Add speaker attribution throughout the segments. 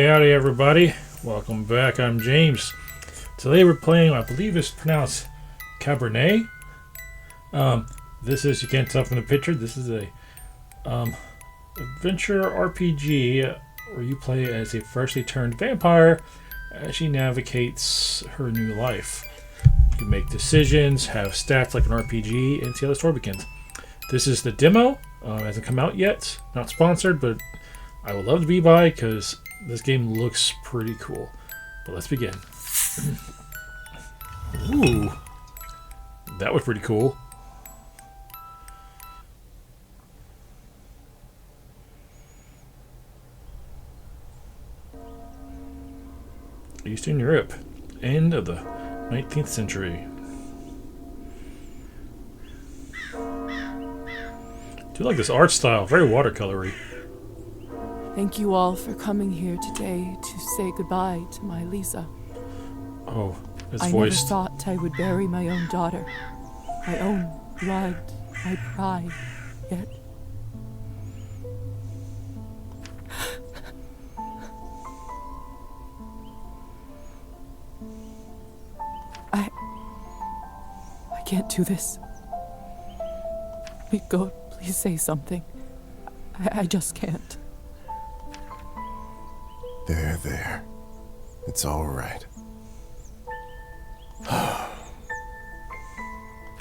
Speaker 1: Howdy everybody, welcome back. I'm James. Today we're playing, I believe it's pronounced Cabernet. This is, you can't tell from the picture, this is a adventure RPG where you play as a freshly turned vampire as she navigates her new life. You can make decisions, have stats like an RPG, and see how the story begins. This is the demo. Hasn't come out yet, not sponsored, but I would love to be by because this game looks pretty cool. But let's begin. Ooh, that was pretty cool. Eastern Europe, end of the 19th century. I do like this art style, very watercolory.
Speaker 2: Thank you all for coming here today to say goodbye to my Lisa.
Speaker 1: Oh, it's
Speaker 2: I
Speaker 1: voiced.
Speaker 2: never thought I would bury my own daughter, my own blood, my pride, yet... I can't do this. Go, please say something. I just can't.
Speaker 3: There. It's all right.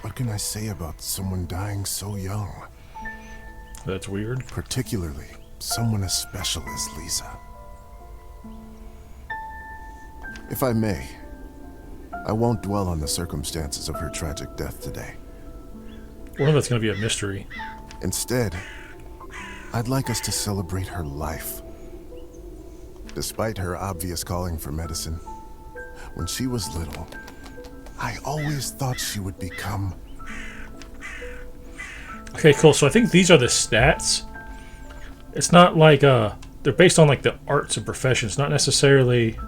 Speaker 3: What can I say about someone dying so young?
Speaker 1: That's weird.
Speaker 3: Particularly someone as special as Lisa. If I may, I won't dwell on the circumstances of her tragic death today.
Speaker 1: One of that's going to be a mystery.
Speaker 3: Instead, I'd like us to celebrate her life. Despite her obvious calling for medicine, when she was little, I always thought she would become...
Speaker 1: Okay, cool. So I think these are the stats. It's not like, they're based on like the arts and professions, not necessarily,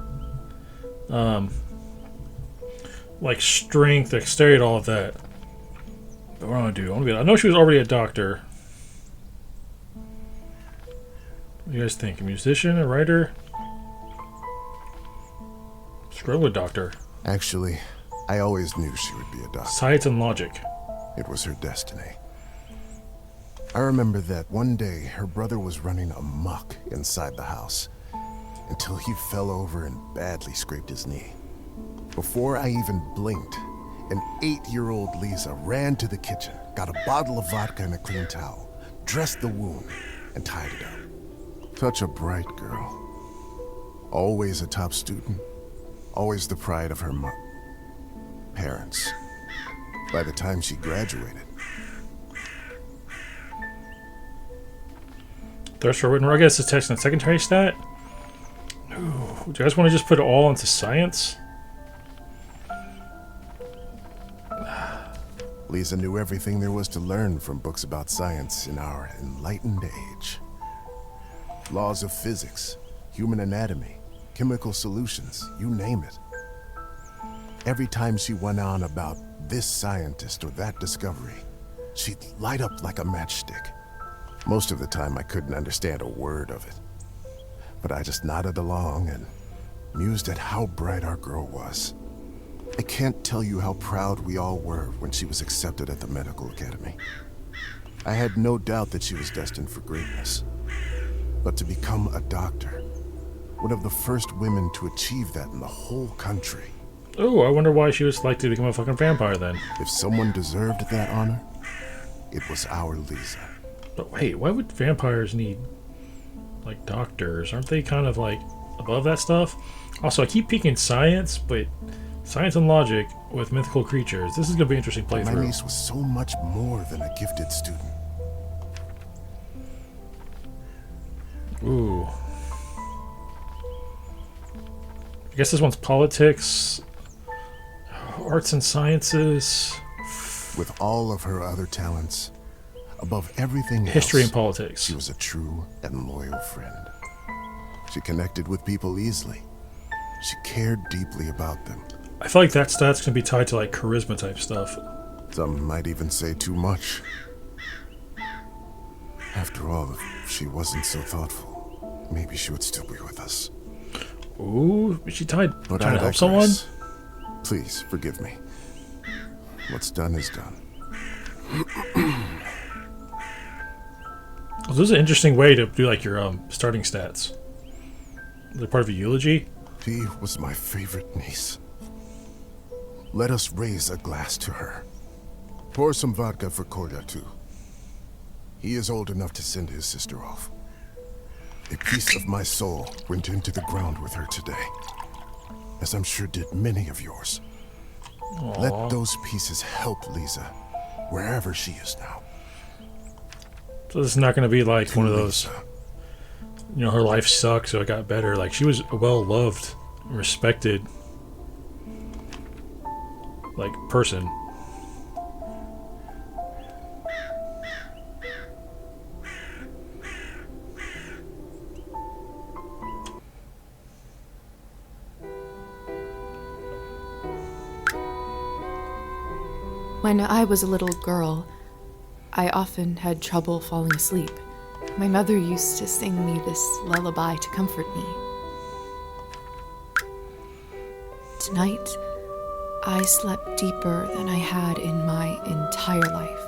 Speaker 1: like strength, dexterity, all of that. But what do I want to do? I know she was already a doctor. What do you guys think? A musician, a writer? Scroll a doctor.
Speaker 3: Actually, I always knew she would be a doctor.
Speaker 1: Science and logic.
Speaker 3: It was her destiny. I remember that one day her brother was running amok inside the house until he fell over and badly scraped his knee. Before I even blinked, an 8-year-old Lisa ran to the kitchen, got a bottle of vodka and a clean towel, dressed the wound, and tied it up. Such a bright girl. Always a top student. Always the pride of her parents. By the time she graduated.
Speaker 1: Thirst for written, I guess it's text and secondary stat. Ooh, do you guys want to just put it all into science?
Speaker 3: Lisa knew everything there was to learn from books about science in our enlightened age. Laws of physics, human anatomy, chemical solutions, you name it. Every time she went on about this scientist or that discovery, she'd light up like a matchstick. Most of the time I couldn't understand a word of it, but I just nodded along and mused at how bright our girl was. I can't tell you how proud we all were when she was accepted at the medical academy. I had no doubt that she was destined for greatness, but to become a doctor, one of the first women to achieve that in the whole country.
Speaker 1: Oh, I wonder why she was selected to become a fucking vampire then.
Speaker 3: If someone deserved that honor, it was our Lisa.
Speaker 1: But wait, why would vampires need, like, doctors? Aren't they kind of, like, above that stuff? Also, I keep picking science, but science and logic with mythical creatures. This is going to be an interesting playthrough.
Speaker 3: My niece was so much more than a gifted student.
Speaker 1: Ooh. I guess this one's politics, arts and sciences.
Speaker 3: With all of her other talents, above everything else,
Speaker 1: History and politics.
Speaker 3: she was a true and loyal friend. She connected with people easily. She cared deeply about them.
Speaker 1: I feel like that stat's gonna be tied to like charisma type stuff.
Speaker 3: Some might even say too much. After all, if she wasn't so thoughtful, maybe she would still be with us.
Speaker 1: Ooh, is she trying
Speaker 3: But
Speaker 1: to
Speaker 3: I
Speaker 1: help someone?
Speaker 3: digress. Please forgive me. What's done is done.
Speaker 1: Well, this is an interesting way to do like your starting stats. They're part of a eulogy.
Speaker 3: She was my favorite niece. Let us raise a glass to her. Pour some vodka for Kolya, too. He is old enough to send his sister off. A piece of my soul went into the ground with her today, as I'm sure did many of yours.
Speaker 1: Aww.
Speaker 3: Let those pieces help Lisa, wherever she is now.
Speaker 1: So this is not going to be like one of those,
Speaker 3: Lisa.
Speaker 1: you know, her life sucked, so it got better. Like, she was a well-loved, respected, like, person.
Speaker 2: When I was a little girl, I often had trouble falling asleep. My mother used to sing me this lullaby to comfort me. Tonight, I slept deeper than I had in my entire life.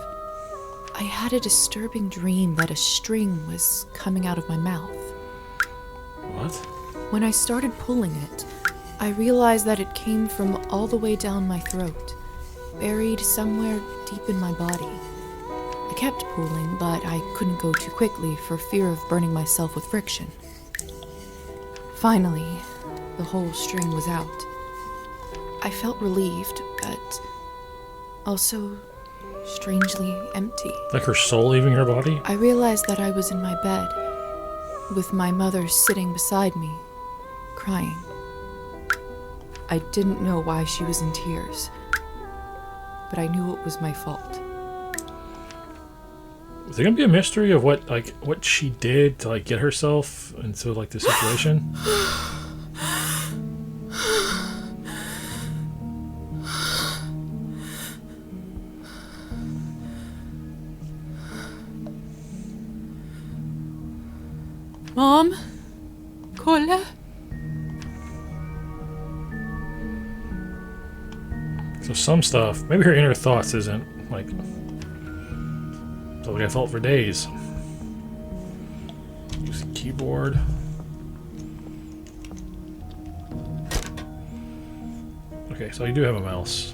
Speaker 2: I had a disturbing dream that a string was coming out of my mouth.
Speaker 1: What?
Speaker 2: When I started pulling it, I realized that it came from all the way down my throat, buried somewhere deep in my body. I kept pulling, but I couldn't go too quickly for fear of burning myself with friction. Finally, the whole string was out. I felt relieved, but also strangely empty.
Speaker 1: Like her soul leaving her body?
Speaker 2: I realized that I was in my bed, with my mother sitting beside me, crying. I didn't know why she was in tears, but I knew it was my fault.
Speaker 1: Is there gonna be a mystery of what she did to like get herself into like this situation?
Speaker 2: Mom? Kolya?
Speaker 1: So some stuff, maybe her inner thoughts isn't like like I felt for days. Use a keyboard. Okay, so you do have a mouse.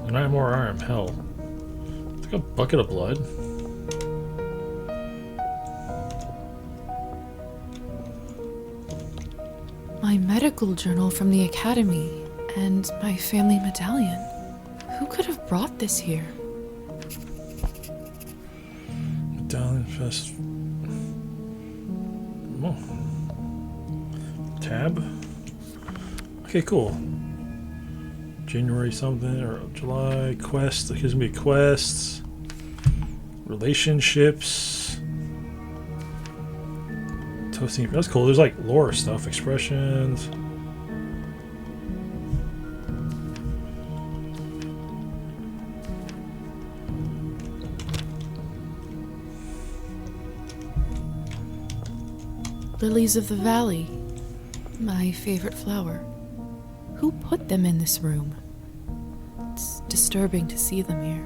Speaker 1: And I have more arm, hell. It's like a bucket of blood.
Speaker 2: My medical journal from the academy and my family medallion. Who could have brought this here?
Speaker 1: Medallion fest. Oh. Tab. Okay, cool. January something or July quest. It gives me quests, relationships, toasting. That's cool. There's like lore stuff, expressions.
Speaker 2: Lilies of the valley. My favorite flower. Who put them in this room? It's disturbing to see them here.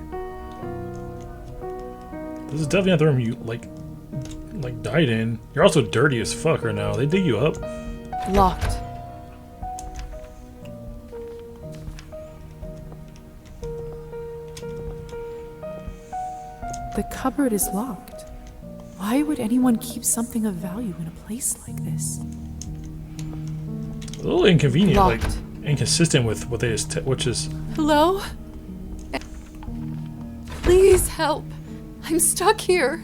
Speaker 1: This is definitely not the room you like died in. You're also dirty as fuck right now. They dig you up.
Speaker 2: Locked. The cupboard is locked. Why would anyone keep something of value in a place like this?
Speaker 1: A little inconvenient,
Speaker 2: Locked.
Speaker 1: like inconsistent with what they just, which is.
Speaker 2: Hello? Please help. I'm stuck here.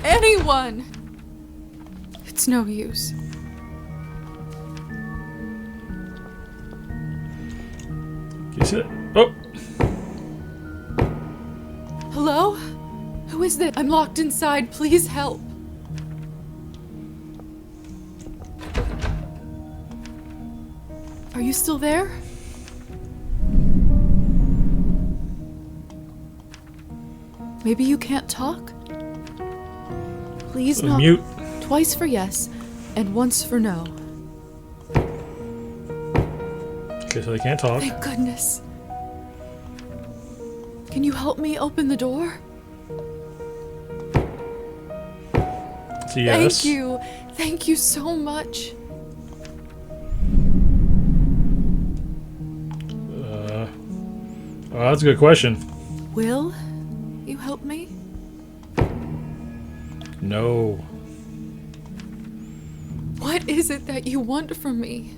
Speaker 2: Anyone! It's no use.
Speaker 1: Can you see it? Oh,
Speaker 2: Hello? Who is this? I'm locked inside. Please help. Are you still there? Maybe you can't talk? Please knock
Speaker 1: Mute.
Speaker 2: twice for yes and once for no.
Speaker 1: Okay, so they can't talk.
Speaker 2: Thank goodness. Can you help me open the door?
Speaker 1: So yes.
Speaker 2: Thank you. Thank you so much.
Speaker 1: Oh, that's a good question.
Speaker 2: Will you help me?
Speaker 1: No.
Speaker 2: What is it that you want from me?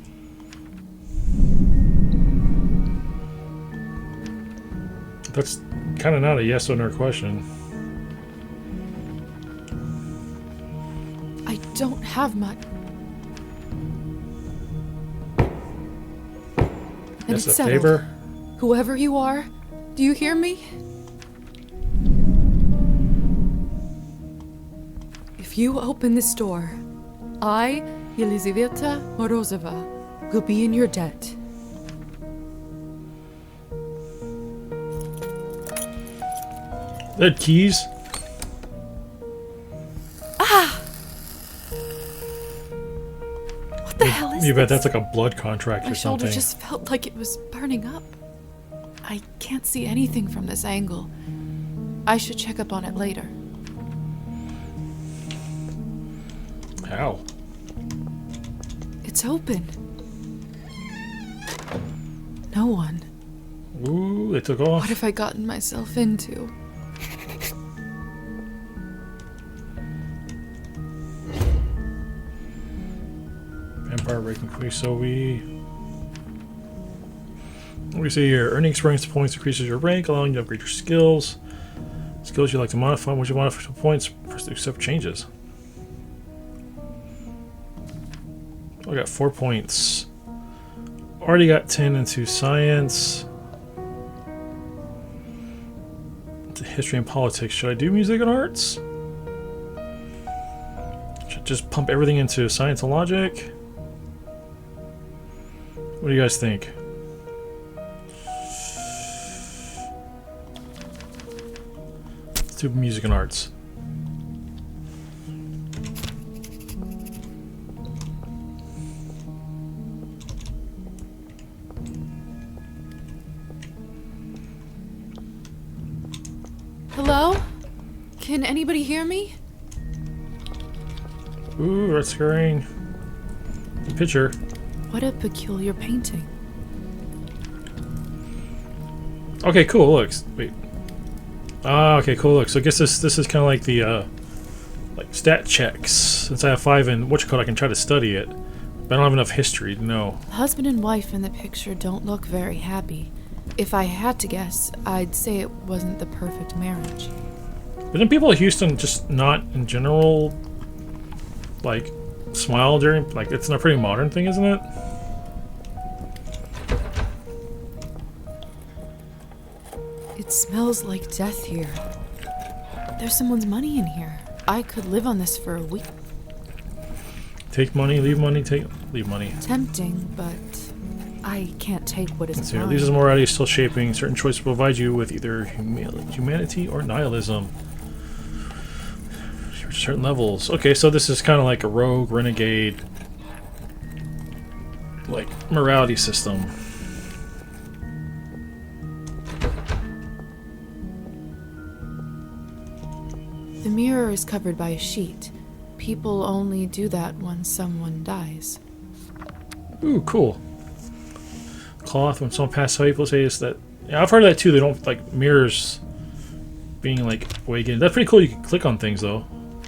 Speaker 1: That's kind of not a yes or no question.
Speaker 2: I don't have much. And
Speaker 1: Yes,
Speaker 2: it's
Speaker 1: a
Speaker 2: settled.
Speaker 1: favor?
Speaker 2: Whoever you are, do you hear me? If you open this door, I, Yelizaveta Morozova, will be in your debt.
Speaker 1: They had keys?
Speaker 2: What the hell is
Speaker 1: You bet
Speaker 2: this?
Speaker 1: that's like a blood contract
Speaker 2: My
Speaker 1: or
Speaker 2: shoulder
Speaker 1: something.
Speaker 2: just felt like it was burning up. I can't see anything from this angle. I should check up on it later.
Speaker 1: How?
Speaker 2: It's open. No one.
Speaker 1: Ooh, they took off.
Speaker 2: What have I gotten myself into?
Speaker 1: Empire ranking quiz. So we see here, earning experience points increases your rank, allowing you to upgrade your skills. Skills you like to modify. Once you modify to points, press to accept changes. I got 4 points. Already got 10 into science. To history and politics. Should I do music and arts? Should I just pump everything into science and logic? What do you guys think? Let's do music and arts.
Speaker 2: Hello? Can anybody hear me?
Speaker 1: Ooh, red screen. Picture.
Speaker 2: What a peculiar painting.
Speaker 1: Okay, cool. Looks. Wait. Ah, okay, cool. Look. So I guess this is kind of like the like stat checks. Since I have 5 in whatchamacallit, I can try to study it. But I don't have enough history to know.
Speaker 2: The husband and wife in the picture don't look very happy. If I had to guess, I'd say it wasn't the perfect marriage.
Speaker 1: Didn't people in Houston just not in general like smile during like it's a pretty modern thing, isn't it?
Speaker 2: It smells like death here. There's someone's money in here. I could live on this for a week.
Speaker 1: Take money, leave money, leave money.
Speaker 2: Tempting, but I can't take what is
Speaker 1: So
Speaker 2: mine.
Speaker 1: these morality is still shaping. Certain choices provide you with either humanity or nihilism. Certain levels. Okay, so this is kind of like a rogue, renegade, like morality system.
Speaker 2: The mirror is covered by a sheet. People only do that when someone dies.
Speaker 1: Ooh, cool. Cloth. When someone passes away, people say is that. Yeah, I've heard of that too. They don't like mirrors being like way again. That's pretty cool. You can click on things though.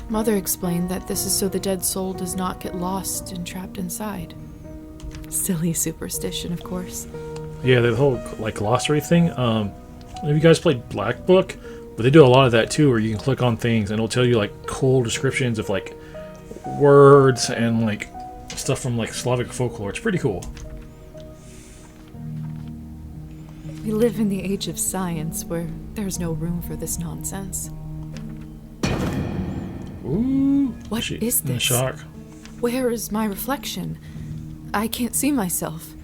Speaker 2: Mother explained that this is so the dead soul does not get lost and trapped inside. Silly superstition, of course.
Speaker 1: Yeah, the whole like glossary thing. Have you guys played Black Book? But they do a lot of that too, where you can click on things and it'll tell you like cool descriptions of like words and like stuff from like Slavic folklore. It's pretty cool.
Speaker 2: We live in the age of science where there's no room for this nonsense.
Speaker 1: Ooh,
Speaker 2: What is
Speaker 1: in
Speaker 2: this?
Speaker 1: shock.
Speaker 2: Where is my reflection? I can't see myself.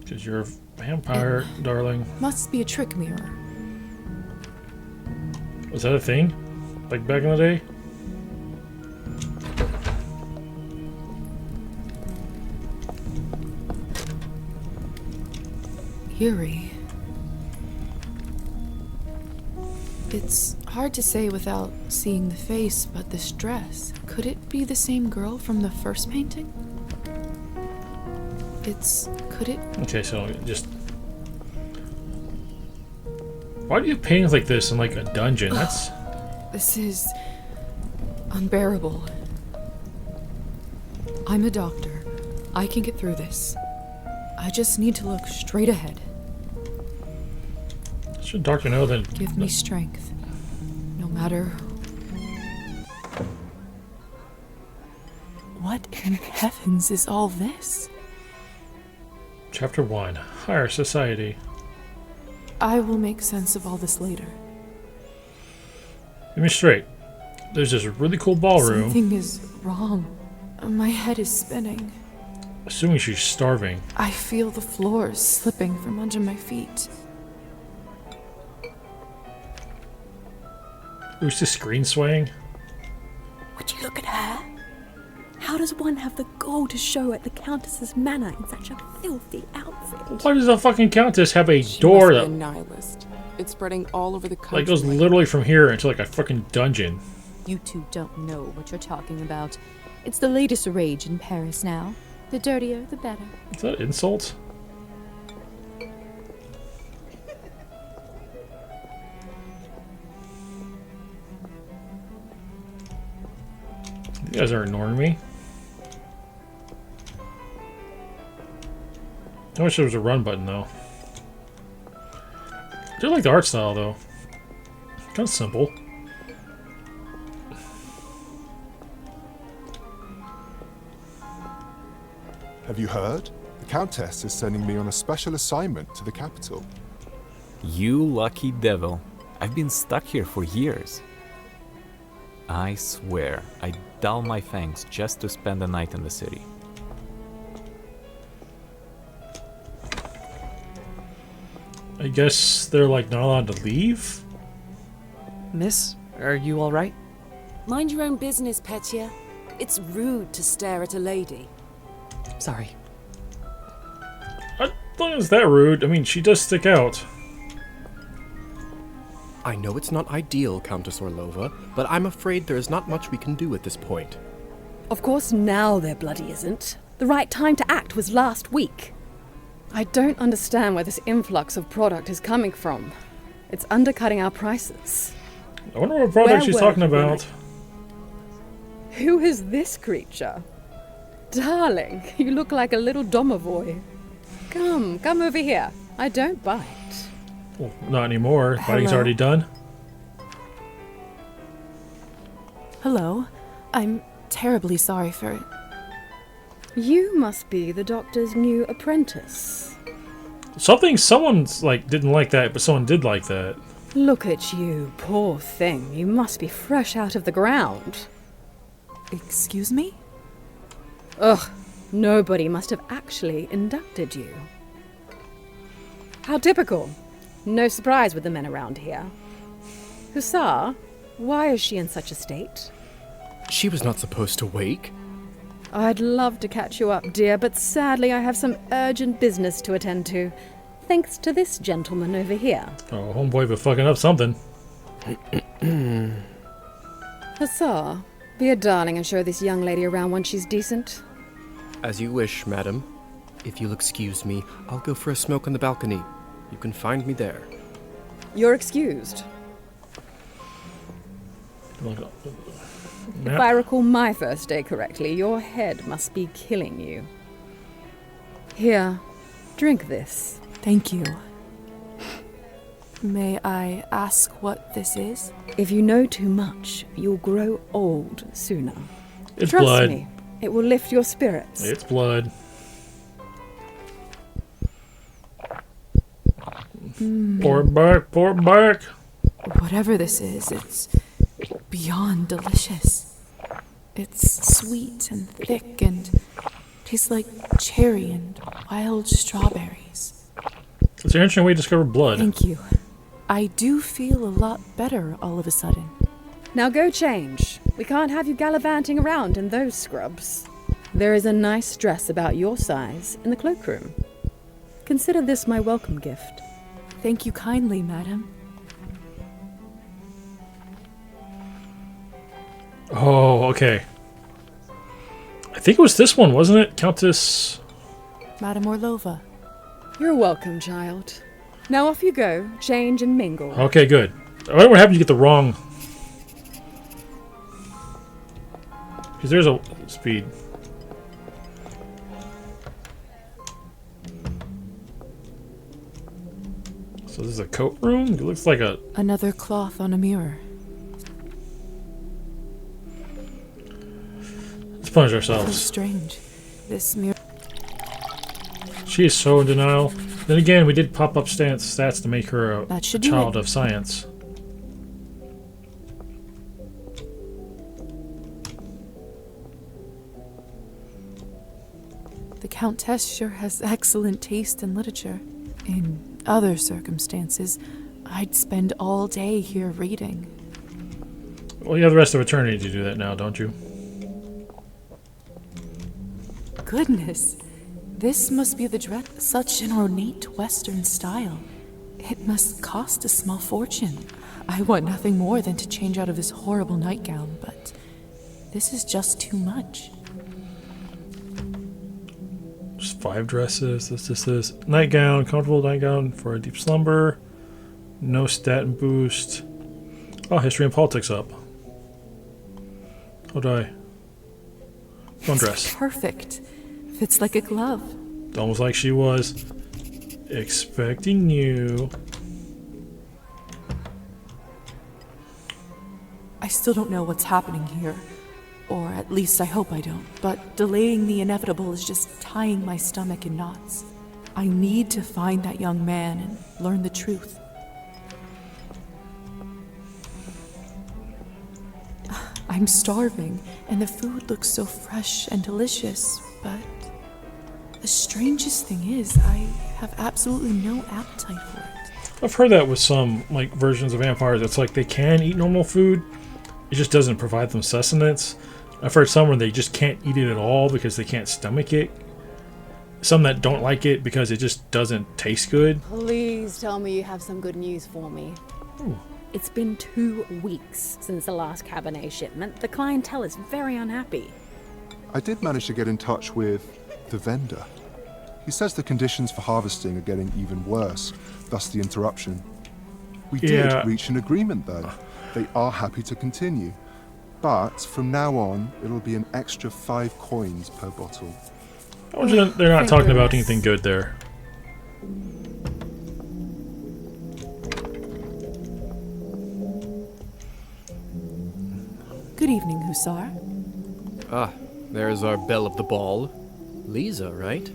Speaker 1: Because you're a vampire, darling.
Speaker 2: Must be a trick mirror.
Speaker 1: Was that a thing? Like back in the day?
Speaker 2: Eerie. It's hard to say without seeing the face, but this dress, could it be the same girl from the first painting? Could it?
Speaker 1: Okay, so just... Why do you have paintings like this in like a dungeon? That's...
Speaker 2: This is unbearable. I'm a doctor. I can get through this. I just need to look straight ahead.
Speaker 1: Should doctor know that...
Speaker 2: Give me strength. No matter... What in heavens is all this?
Speaker 1: Chapter 1. Higher Society.
Speaker 2: I will make sense of all this later.
Speaker 1: Get me straight. There's this really cool ballroom.
Speaker 2: Something is wrong. My head is spinning.
Speaker 1: Assuming she's starving.
Speaker 2: I feel the floor slipping from under my feet.
Speaker 1: Who's the screen swaying?
Speaker 4: Would you look at her? How does one have the gall to show at the Countess's manor in such a filthy outfit?
Speaker 1: Why does the fucking Countess have a
Speaker 5: She
Speaker 1: door
Speaker 5: must
Speaker 1: that
Speaker 5: be a nihilist. It's spreading all over the country.
Speaker 1: like goes literally from here into like a fucking dungeon?
Speaker 6: You two don't know what you're talking about. It's the latest rage in Paris now. The dirtier, the better.
Speaker 1: Is that an insult? You guys are ignoring me. I wish there was a run button though. I do like the art style though. Kind of simple.
Speaker 7: Have you heard? The Countess is sending me on a special assignment to the capital.
Speaker 8: You lucky devil. I've been stuck here for years. I swear, I'd dull my fangs just to spend the night in the city.
Speaker 1: I guess they're like not allowed to leave?
Speaker 9: Miss, are you alright?
Speaker 4: Mind your own business, Petya. It's rude to stare at a lady.
Speaker 9: Sorry.
Speaker 1: I don't think it's that rude. I mean, she does stick out.
Speaker 10: I know it's not ideal, Countess Orlova, but I'm afraid there is not much we can do at this point.
Speaker 4: Of course now there bloody isn't. The right time to act was last week.
Speaker 11: I don't understand where this influx of product is coming from. It's undercutting our prices.
Speaker 1: I wonder what product she's talking about.
Speaker 11: Who is this creature? Darling, you look like a little domovoy. Come over here. I don't bite.
Speaker 1: Well, not anymore. Biting's
Speaker 2: Hello?
Speaker 1: already done.
Speaker 2: Hello. I'm terribly sorry for it.
Speaker 11: You must be the doctor's new apprentice.
Speaker 1: Someone's like didn't like that, but someone did like that.
Speaker 11: Look at you, poor thing. You must be fresh out of the ground.
Speaker 2: Excuse me?
Speaker 11: Ugh, nobody must have actually inducted you. How typical. No surprise with the men around here. Hussar, why is she in such a state?
Speaker 10: She was not supposed to wake.
Speaker 11: I'd love to catch you up, dear, but sadly I have some urgent business to attend to. Thanks to this gentleman over here.
Speaker 1: Oh, homeboy, but fucking up something.
Speaker 11: Hussar, be a darling and show this young lady around when she's decent.
Speaker 10: As you wish, madam. If you'll excuse me, I'll go for a smoke on the balcony. You can find me there.
Speaker 11: You're excused. If
Speaker 1: Map.
Speaker 11: I recall my first day correctly, your head must be killing you. Here, drink this.
Speaker 2: Thank you. May I ask what this is?
Speaker 4: If you know too much, you'll grow old sooner.
Speaker 1: It's
Speaker 11: Trust
Speaker 1: blood.
Speaker 11: me, it will lift your spirits.
Speaker 1: It's blood. Pour it back, pour it back.
Speaker 2: Whatever this is, it's beyond delicious. It's sweet and thick and tastes like cherry and wild strawberries.
Speaker 1: It's an interesting way to discover blood.
Speaker 2: Thank you. I do feel a lot better all of a sudden.
Speaker 11: Now go change. We can't have you gallivanting around in those scrubs. There is a nice dress about your size in the cloakroom. Consider this my welcome gift.
Speaker 2: Thank you kindly, madam.
Speaker 1: Oh, okay. I think it was this one, wasn't it? Countess...
Speaker 2: Madam Orlova.
Speaker 11: You're welcome, child. Now off you go, change and mingle.
Speaker 1: Okay, good. I wonder what happens if you get the wrong... Because there's a speed. So this is a coat room? It looks like a...
Speaker 2: Another cloth on a mirror.
Speaker 1: Let's punish
Speaker 2: So
Speaker 1: ourselves.
Speaker 2: strange. This mirror...
Speaker 1: She is so in denial. Then again, we did pop up stats to make her a
Speaker 2: That should do
Speaker 1: child
Speaker 2: it.
Speaker 1: of science.
Speaker 2: The Countess sure has excellent taste in literature. In other circumstances, I'd spend all day here reading.
Speaker 1: Well, you have the rest of eternity to do that now, don't you?
Speaker 2: Goodness, this must be the dress. Such an ornate Western style. It must cost a small fortune. I want nothing more than to change out of this horrible nightgown, but this is just too much.
Speaker 1: Just 5 dresses. This. Nightgown, comfortable nightgown for a deep slumber. No statin boost. Oh, history and politics up. How do I? One dress.
Speaker 2: Perfect. Fits like a glove.
Speaker 1: Almost like she was expecting you.
Speaker 2: I still don't know what's happening here. Or at least I hope I don't. But delaying the inevitable is just tying my stomach in knots. I need to find that young man and learn the truth. I'm starving, and the food looks so fresh and delicious, but the strangest thing is I have absolutely no appetite for it.
Speaker 1: I've heard that with some like versions of vampires. It's like they can eat normal food. It just doesn't provide them sustenance. I've heard some where they just can't eat it at all because they can't stomach it. Some that don't like it because it just doesn't taste good.
Speaker 11: Please tell me you have some good news for me.
Speaker 1: Ooh.
Speaker 11: It's been 2 weeks since the last Cabernet shipment. The clientele is very unhappy.
Speaker 7: I did manage to get in touch with the vendor. He says the conditions for harvesting are getting even worse, thus the interruption. We did reach an agreement though. They are happy to continue. But from now on, it'll be an extra 5 coins per bottle.
Speaker 1: They're not talking about anything good there.
Speaker 2: Good evening, Hussar.
Speaker 10: Ah, there's our belle of the ball. Lisa, right?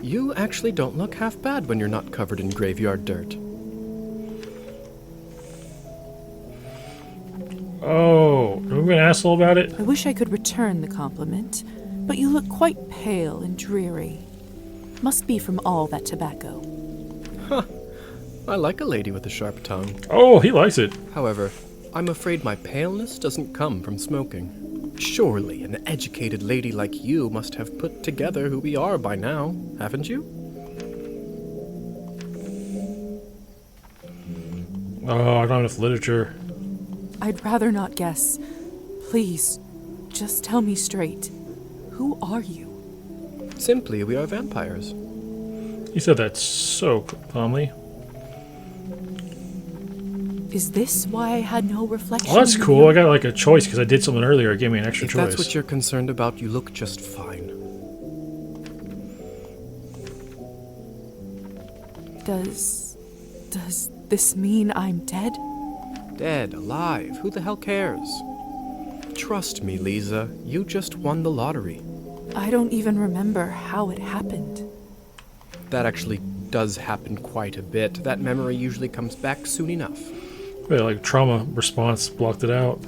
Speaker 10: You actually don't look half bad when you're not covered in graveyard dirt.
Speaker 1: Oh, are we going to asshole about it?
Speaker 2: I wish I could return the compliment, but you look quite pale and dreary. Must be from all that tobacco.
Speaker 10: Huh. I like a lady with a sharp tongue.
Speaker 1: Oh, he likes it.
Speaker 10: However, I'm afraid my paleness doesn't come from smoking. Surely an educated lady like you must have put together who we are by now, haven't you?
Speaker 1: Oh, I don't have enough literature.
Speaker 2: I'd rather not guess. Please, just tell me straight. Who are you?
Speaker 10: Simply, we are vampires.
Speaker 1: You said that so calmly.
Speaker 2: Is this why I had no reflection?
Speaker 1: Oh, that's
Speaker 2: in
Speaker 1: cool.
Speaker 2: you?
Speaker 1: I got like a choice because I did something earlier. It gave me an extra
Speaker 10: If
Speaker 1: choice.
Speaker 10: that's what you're concerned about, you look just fine.
Speaker 2: Does this mean I'm dead?
Speaker 10: Dead, alive, who the hell cares? Trust me, Lisa, you just won the lottery.
Speaker 2: I don't even remember how it happened.
Speaker 10: That actually does happen quite a bit. That memory usually comes back soon enough.
Speaker 1: Wait, like trauma response blocked it out.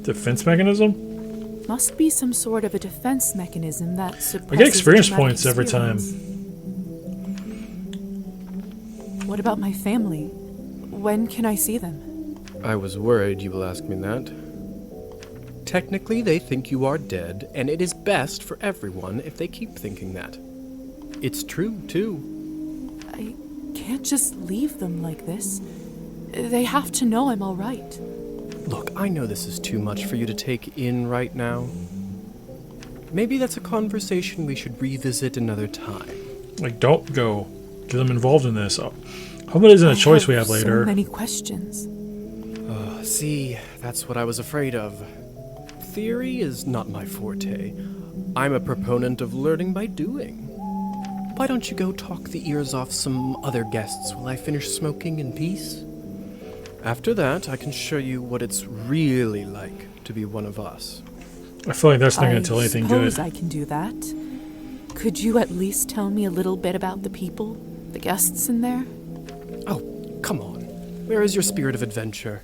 Speaker 1: Defense mechanism?
Speaker 2: Must be some sort of a defense mechanism that suppresses
Speaker 1: I get experience
Speaker 2: traumatic
Speaker 1: points every time.
Speaker 2: experience. What about my family? When can I see them?
Speaker 10: I was worried you will ask me that. Technically, they think you are dead, and it is best for everyone if they keep thinking that. It's true, too.
Speaker 2: I can't just leave them like this. They have to know I'm all right.
Speaker 10: Look, I know this is too much for you to take in right now. Maybe that's a conversation we should revisit another time.
Speaker 1: Like, don't go. Get them involved in this. I hope it isn't a choice we have later.
Speaker 2: So many questions.
Speaker 10: See, that's what I was afraid of. Theory is not my forte. I'm a proponent of learning by doing. Why don't you go talk the ears off some other guests while I finish smoking in peace? After that, I can show you what it's really like to be one of us.
Speaker 1: I feel like that's not going to tell anything good.
Speaker 2: I suppose I can do that. Could you at least tell me a little bit about the people, the guests in there?
Speaker 10: Oh, come on. Where is your spirit of adventure?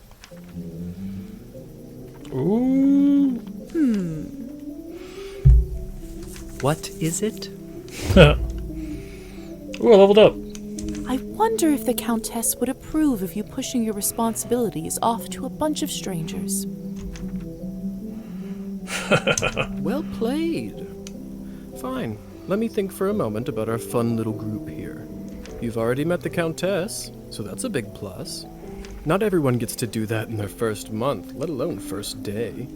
Speaker 1: Ooh.
Speaker 10: What is it?
Speaker 1: Ooh, I leveled up.
Speaker 2: I wonder if the Countess would approve of you pushing your responsibilities off to a bunch of strangers.
Speaker 10: Well played. Fine. Let me think for a moment about our fun little group here. You've already met the Countess, so that's a big plus. Not everyone gets to do that in their first month, let alone first day.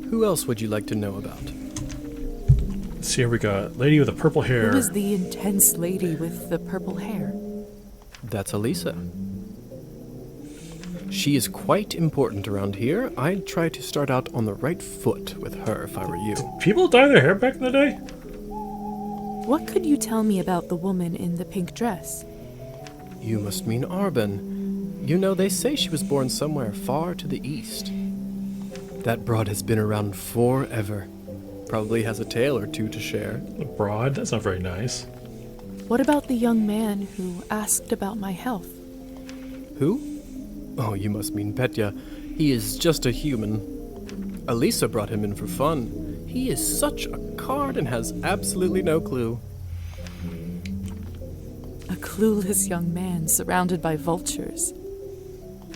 Speaker 10: Who else would you like to know about?
Speaker 1: Let's see, here we got lady with the purple hair.
Speaker 2: Who is the intense lady with the purple hair?
Speaker 10: That's Elisa. She is quite important around here. I'd try to start out on the right foot with her if I were you.
Speaker 1: People dye their hair back in the day?
Speaker 2: What could you tell me about the woman in the pink dress?
Speaker 10: You must mean Arbin. You know, they say she was born somewhere far to the east. That broad has been around forever. Probably has a tale or two to share.
Speaker 1: A broad? That's not very nice.
Speaker 2: What about the young man who asked about my health?
Speaker 10: Who? Oh, you must mean Petya. He is just a human. Elisa brought him in for fun. He is such a card and has absolutely no clue.
Speaker 2: A clueless young man surrounded by vultures.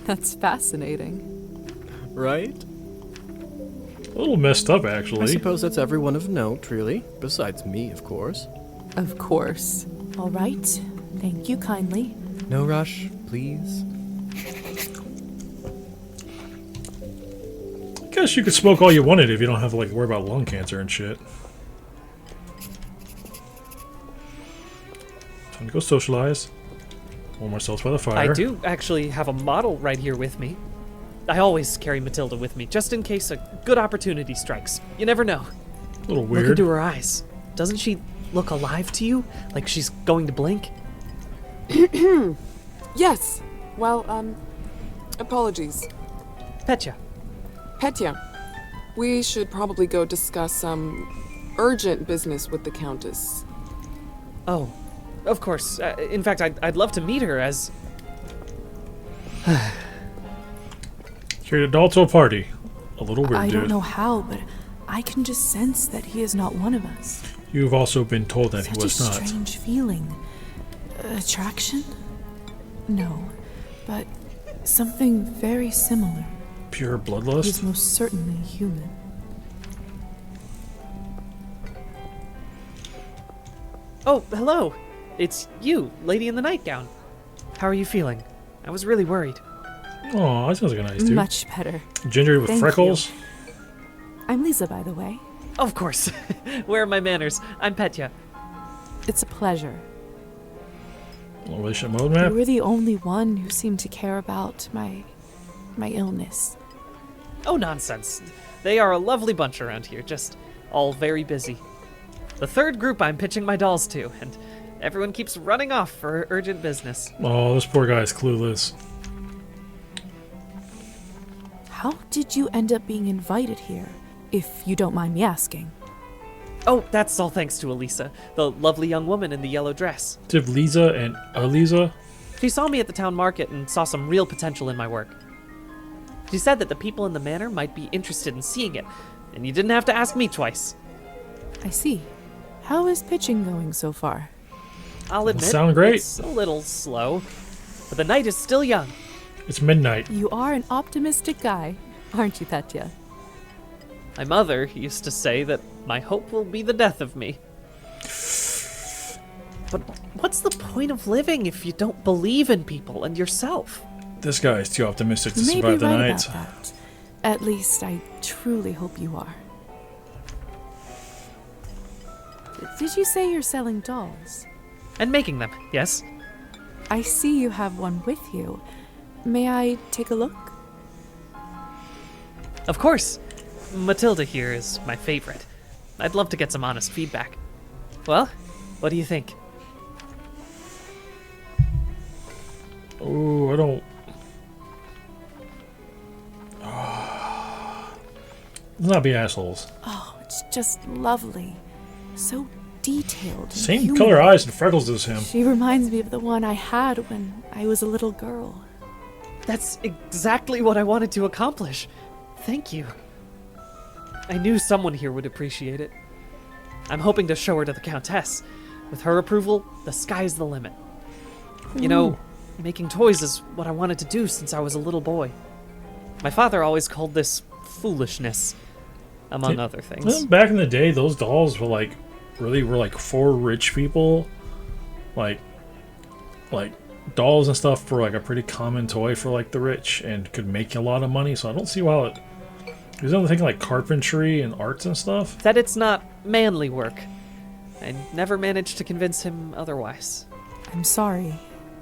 Speaker 2: That's fascinating.
Speaker 10: Right?
Speaker 1: A little messed up, actually.
Speaker 10: I suppose that's everyone of note, really. Besides me, of course.
Speaker 2: Of course. All right. Thank you kindly.
Speaker 10: No rush, please.
Speaker 1: I guess you could smoke all you wanted if you don't have to, like, worry about lung cancer and shit. Time to go socialize. Warm ourselves by the fire.
Speaker 9: I do actually have a model right here with me. I always carry Matilda with me, just in case a good opportunity strikes. You never know.
Speaker 1: A little weird.
Speaker 9: Look into her eyes. Doesn't she look alive to you? Like she's going to blink?
Speaker 5: Yes. Well, apologies.
Speaker 9: Petya.
Speaker 5: Petya, we should probably go discuss some urgent business with the Countess.
Speaker 9: Oh, of course. In fact, I'd love to meet her as...
Speaker 1: Carried a doll to a party. A little weird,
Speaker 2: I
Speaker 1: dude.
Speaker 2: don't know how, but I can just sense that he is not one of us.
Speaker 1: You've also been told that
Speaker 2: Such
Speaker 1: he was
Speaker 2: a
Speaker 1: not.
Speaker 2: strange feeling. Attraction? No, but something very similar.
Speaker 1: Pure
Speaker 2: He
Speaker 1: bloodlust?
Speaker 2: is most certainly human.
Speaker 9: Oh, hello. It's you, lady in the nightgown. How are you feeling? I was really worried.
Speaker 1: Oh, that sounds like a nice dude.
Speaker 2: Much better.
Speaker 1: Ginger with
Speaker 2: Thank
Speaker 1: freckles?
Speaker 2: you. I'm Lisa, by the way.
Speaker 9: Of course. Where are my manners? I'm Petya.
Speaker 2: It's a pleasure.
Speaker 1: Relationship mode map?
Speaker 2: You were the only one who seemed to care about my illness.
Speaker 9: Oh, nonsense. They are a lovely bunch around here, just all very busy. The third group I'm pitching my dolls to, and everyone keeps running off for urgent business.
Speaker 1: Oh, this poor guy's clueless.
Speaker 2: How did you end up being invited here, if you don't mind me asking?
Speaker 9: Oh, that's all thanks to Elisa, the lovely young woman in the yellow dress.
Speaker 1: Div Lisa and Elisa?
Speaker 9: She saw me at the town market and saw some real potential in my work. She said that the people in the manor might be interested in seeing it, and you didn't have to ask me twice.
Speaker 2: I see. How is pitching going so far?
Speaker 9: I'll admit,
Speaker 1: Sound great.
Speaker 9: it's a little slow. but the night is still young.
Speaker 1: It's midnight.
Speaker 2: You are an optimistic guy, aren't you, Petya?
Speaker 9: My mother used to say that my hope will be the death of me. But what's the point of living if you don't believe in people and yourself?
Speaker 1: This guy is too optimistic to
Speaker 2: You may be
Speaker 1: survive the
Speaker 2: right
Speaker 1: night.
Speaker 2: about that. At least I truly hope you are. Did you say you're selling dolls?
Speaker 9: And making them, yes.
Speaker 2: I see you have one with you. May I take a look?
Speaker 9: Of course. Matilda here is my favorite. I'd love to get some honest feedback. Well, what do you think?
Speaker 1: Oh, I don't... Let's not be assholes.
Speaker 2: Oh, it's just lovely. So detailed. and
Speaker 1: Same
Speaker 2: human.
Speaker 1: color eyes and freckles as him.
Speaker 2: She reminds me of the one I had when I was a little girl.
Speaker 9: That's exactly what I wanted to accomplish. Thank you. I knew someone here would appreciate it. I'm hoping to show her to the Countess. With her approval, the sky's the limit. You know, making toys is what I wanted to do since I was a little boy. My father always called this foolishness, among other things.
Speaker 1: Back in the day, those dolls were like, really were like for rich people. Like dolls and stuff were like a pretty common toy for like the rich and could make a lot of money. So I don't see why it. There's another thing like carpentry and arts and stuff.
Speaker 9: That it's not manly work. I never managed to convince him otherwise.
Speaker 2: I'm sorry.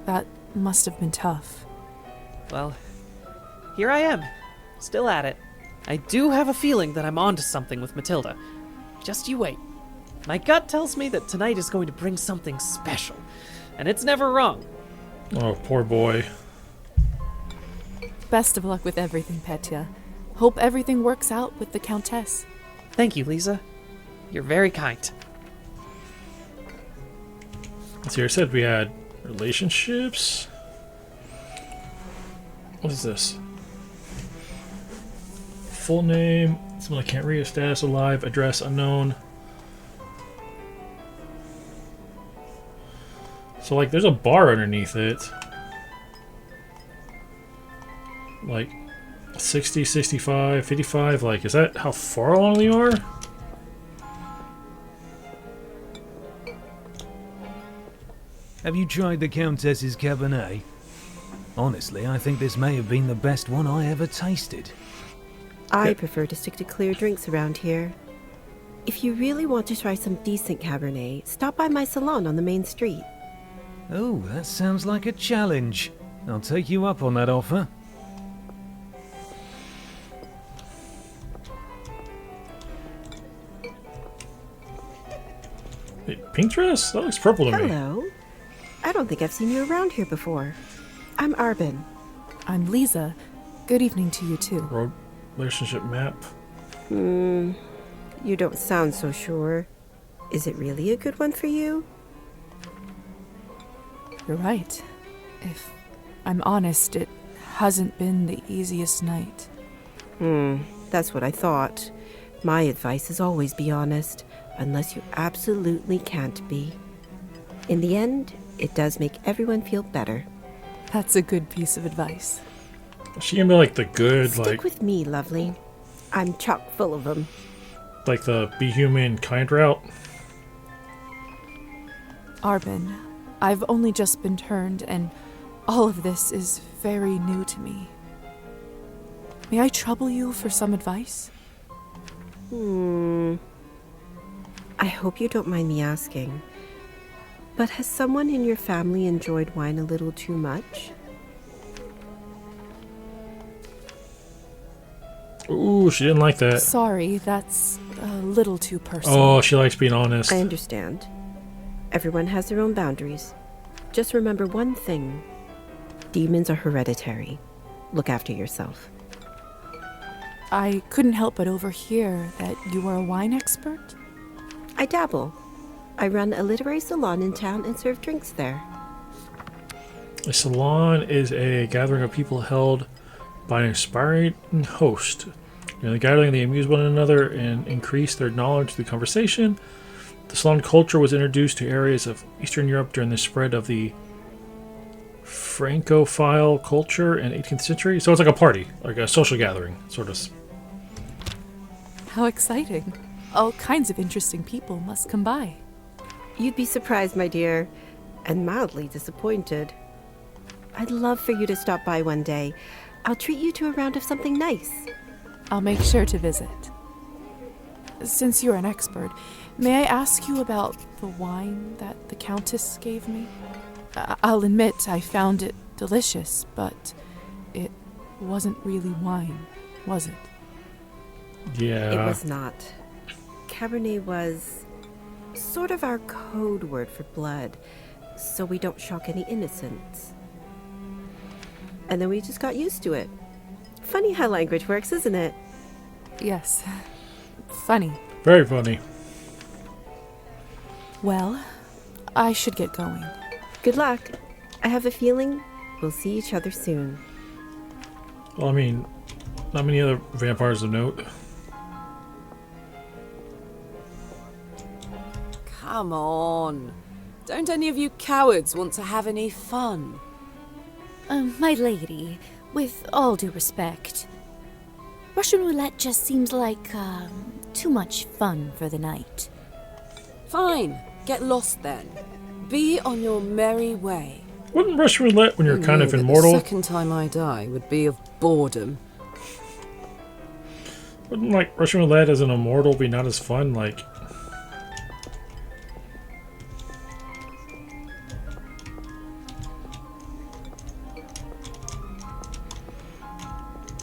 Speaker 2: That must have been tough.
Speaker 9: Well, here I am, still at it. I do have a feeling that I'm onto something with Matilda. Just you wait. My gut tells me that tonight is going to bring something special, and it's never wrong.
Speaker 1: Oh, poor boy.
Speaker 2: Best of luck with everything, Petya. Hope everything works out with the Countess.
Speaker 9: Thank you, Lisa. You're very kind.
Speaker 1: Let's see, I said we had relationships. What is this? Full name, someone I can't read, status alive, address unknown. So like there's a bar underneath it. Like 60, 65, 55, like is that how far along you are?
Speaker 12: Have you tried the Countess's Cabernet? Honestly, I think this may have been the best one I ever tasted.
Speaker 4: I prefer to stick to clear drinks around here. If you really want to try some decent Cabernet, stop by my salon on the main street.
Speaker 12: Oh, that sounds like a challenge. I'll take you up on that offer.
Speaker 1: Wait, pink dress? That looks purple to me.
Speaker 4: Hello. I don't think I've seen you around here before. I'm Arbin.
Speaker 2: I'm Lisa. Good evening to you, too.
Speaker 1: Road relationship map.
Speaker 4: You don't sound so sure. Is it really a good one for you?
Speaker 2: You're right. If I'm honest, it hasn't been the easiest night.
Speaker 4: That's what I thought. My advice is always be honest, unless you absolutely can't be. In the end, it does make everyone feel better.
Speaker 2: That's a good piece of advice.
Speaker 1: Is she gonna be like the good,
Speaker 4: Stick with me, lovely. I'm chock full of them.
Speaker 1: like the be human kind route?
Speaker 2: Arbin, I've only just been turned, and all of this is very new to me. May I trouble you for some advice?
Speaker 4: I hope you don't mind me asking, but has someone in your family enjoyed wine a little too much?
Speaker 1: Ooh, she didn't like that.
Speaker 2: Sorry, that's a little too personal.
Speaker 1: Oh, she likes being honest.
Speaker 4: I understand. Everyone has their own boundaries. Just remember one thing. Demons are hereditary. Look after yourself.
Speaker 2: I couldn't help but overhear that you are a wine expert.
Speaker 4: I dabble. I run a literary salon in town and serve drinks there.
Speaker 1: A salon is a gathering of people held by an inspiring host. In the gathering, they amuse one another and increase their knowledge through conversation. The salon culture was introduced to areas of Eastern Europe during the spread of the Francophile culture in 18th century. So it's like a party, like a social gathering, sort of.
Speaker 2: How exciting. All kinds of interesting people must come by.
Speaker 4: You'd be surprised, my dear, and mildly disappointed. I'd love for you to stop by one day. I'll treat you to a round of something nice.
Speaker 2: I'll make sure to visit. Since you're an expert, may I ask you about the wine that the Countess gave me? I'll admit I found it delicious, but it wasn't really wine, was it?
Speaker 1: Yeah.
Speaker 4: It was not. Cabernet was sort of our code word for blood, so we don't shock any innocents. And then we just got used to it. Funny how language works, isn't it?
Speaker 2: Yes. Funny.
Speaker 1: Very funny.
Speaker 2: Well, I should get going.
Speaker 4: Good luck. I have a feeling we'll see each other soon.
Speaker 1: Well, I mean, not many other vampires of note.
Speaker 13: Come on. Don't any of you cowards want to have any fun?
Speaker 14: My lady, with all due respect, Russian roulette just seems like, too much fun for the night.
Speaker 13: Fine. Get lost then. Be on your merry way.
Speaker 1: Wouldn't Russian roulette, when you're
Speaker 13: Who
Speaker 1: kind
Speaker 13: knew
Speaker 1: of
Speaker 13: that
Speaker 1: immortal,
Speaker 13: the second time I die would be of boredom?
Speaker 1: wouldn't like Russian roulette as an immortal be not as fun? Like,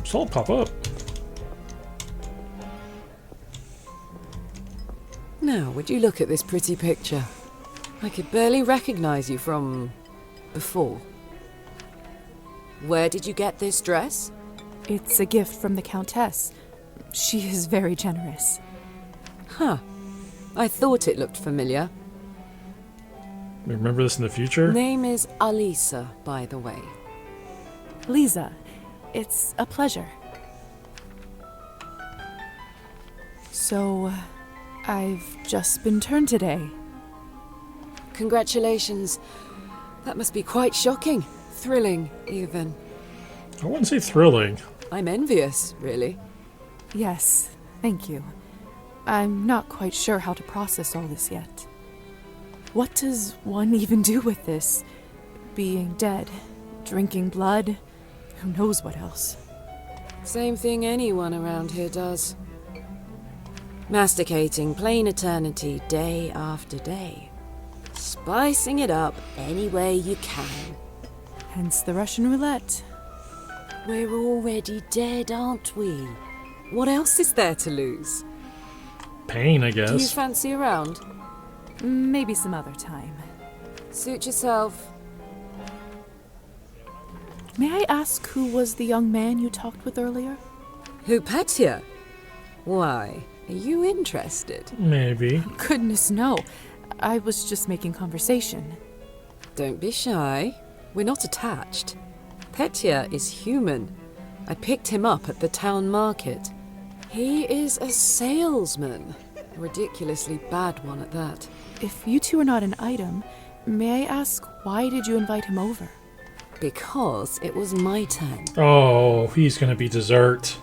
Speaker 1: saw it pop up.
Speaker 13: Now, would you look at this pretty picture? I could barely recognize you from before. Where did you get this dress?
Speaker 2: It's a gift from the Countess. She is very generous.
Speaker 13: Huh. I thought it looked familiar.
Speaker 1: Remember this in the future?
Speaker 13: Name is Alisa, by the way.
Speaker 2: Lisa, it's a pleasure. So, I've just been turned today.
Speaker 13: Congratulations. That must be quite shocking. Thrilling, even.
Speaker 1: I wouldn't say thrilling.
Speaker 13: I'm envious, really.
Speaker 2: Yes, thank you. I'm not quite sure how to process all this yet. What does one even do with this? Being dead, drinking blood, who knows what else?
Speaker 13: Same thing anyone around here does. Masticating plain eternity day after day. Spicing it up any way you can.
Speaker 2: Hence the Russian roulette.
Speaker 13: We're already dead, aren't we? What else is there to lose?
Speaker 1: Pain, I
Speaker 13: Do you
Speaker 1: guess.
Speaker 13: fancy a round?
Speaker 2: Maybe some other time.
Speaker 13: Suit yourself.
Speaker 2: May I ask who was the young man you talked with earlier?
Speaker 13: Who, Petya? Why, are you interested?
Speaker 1: Maybe.
Speaker 2: Goodness, no. I was just making conversation.
Speaker 13: Don't be shy. We're not attached. Petya is human. I picked him up at the town market. He is a salesman. A ridiculously bad one at that.
Speaker 2: If you two are not an item, may I ask why did you invite him over?
Speaker 13: Because it was my turn.
Speaker 1: Oh, he's gonna be dessert.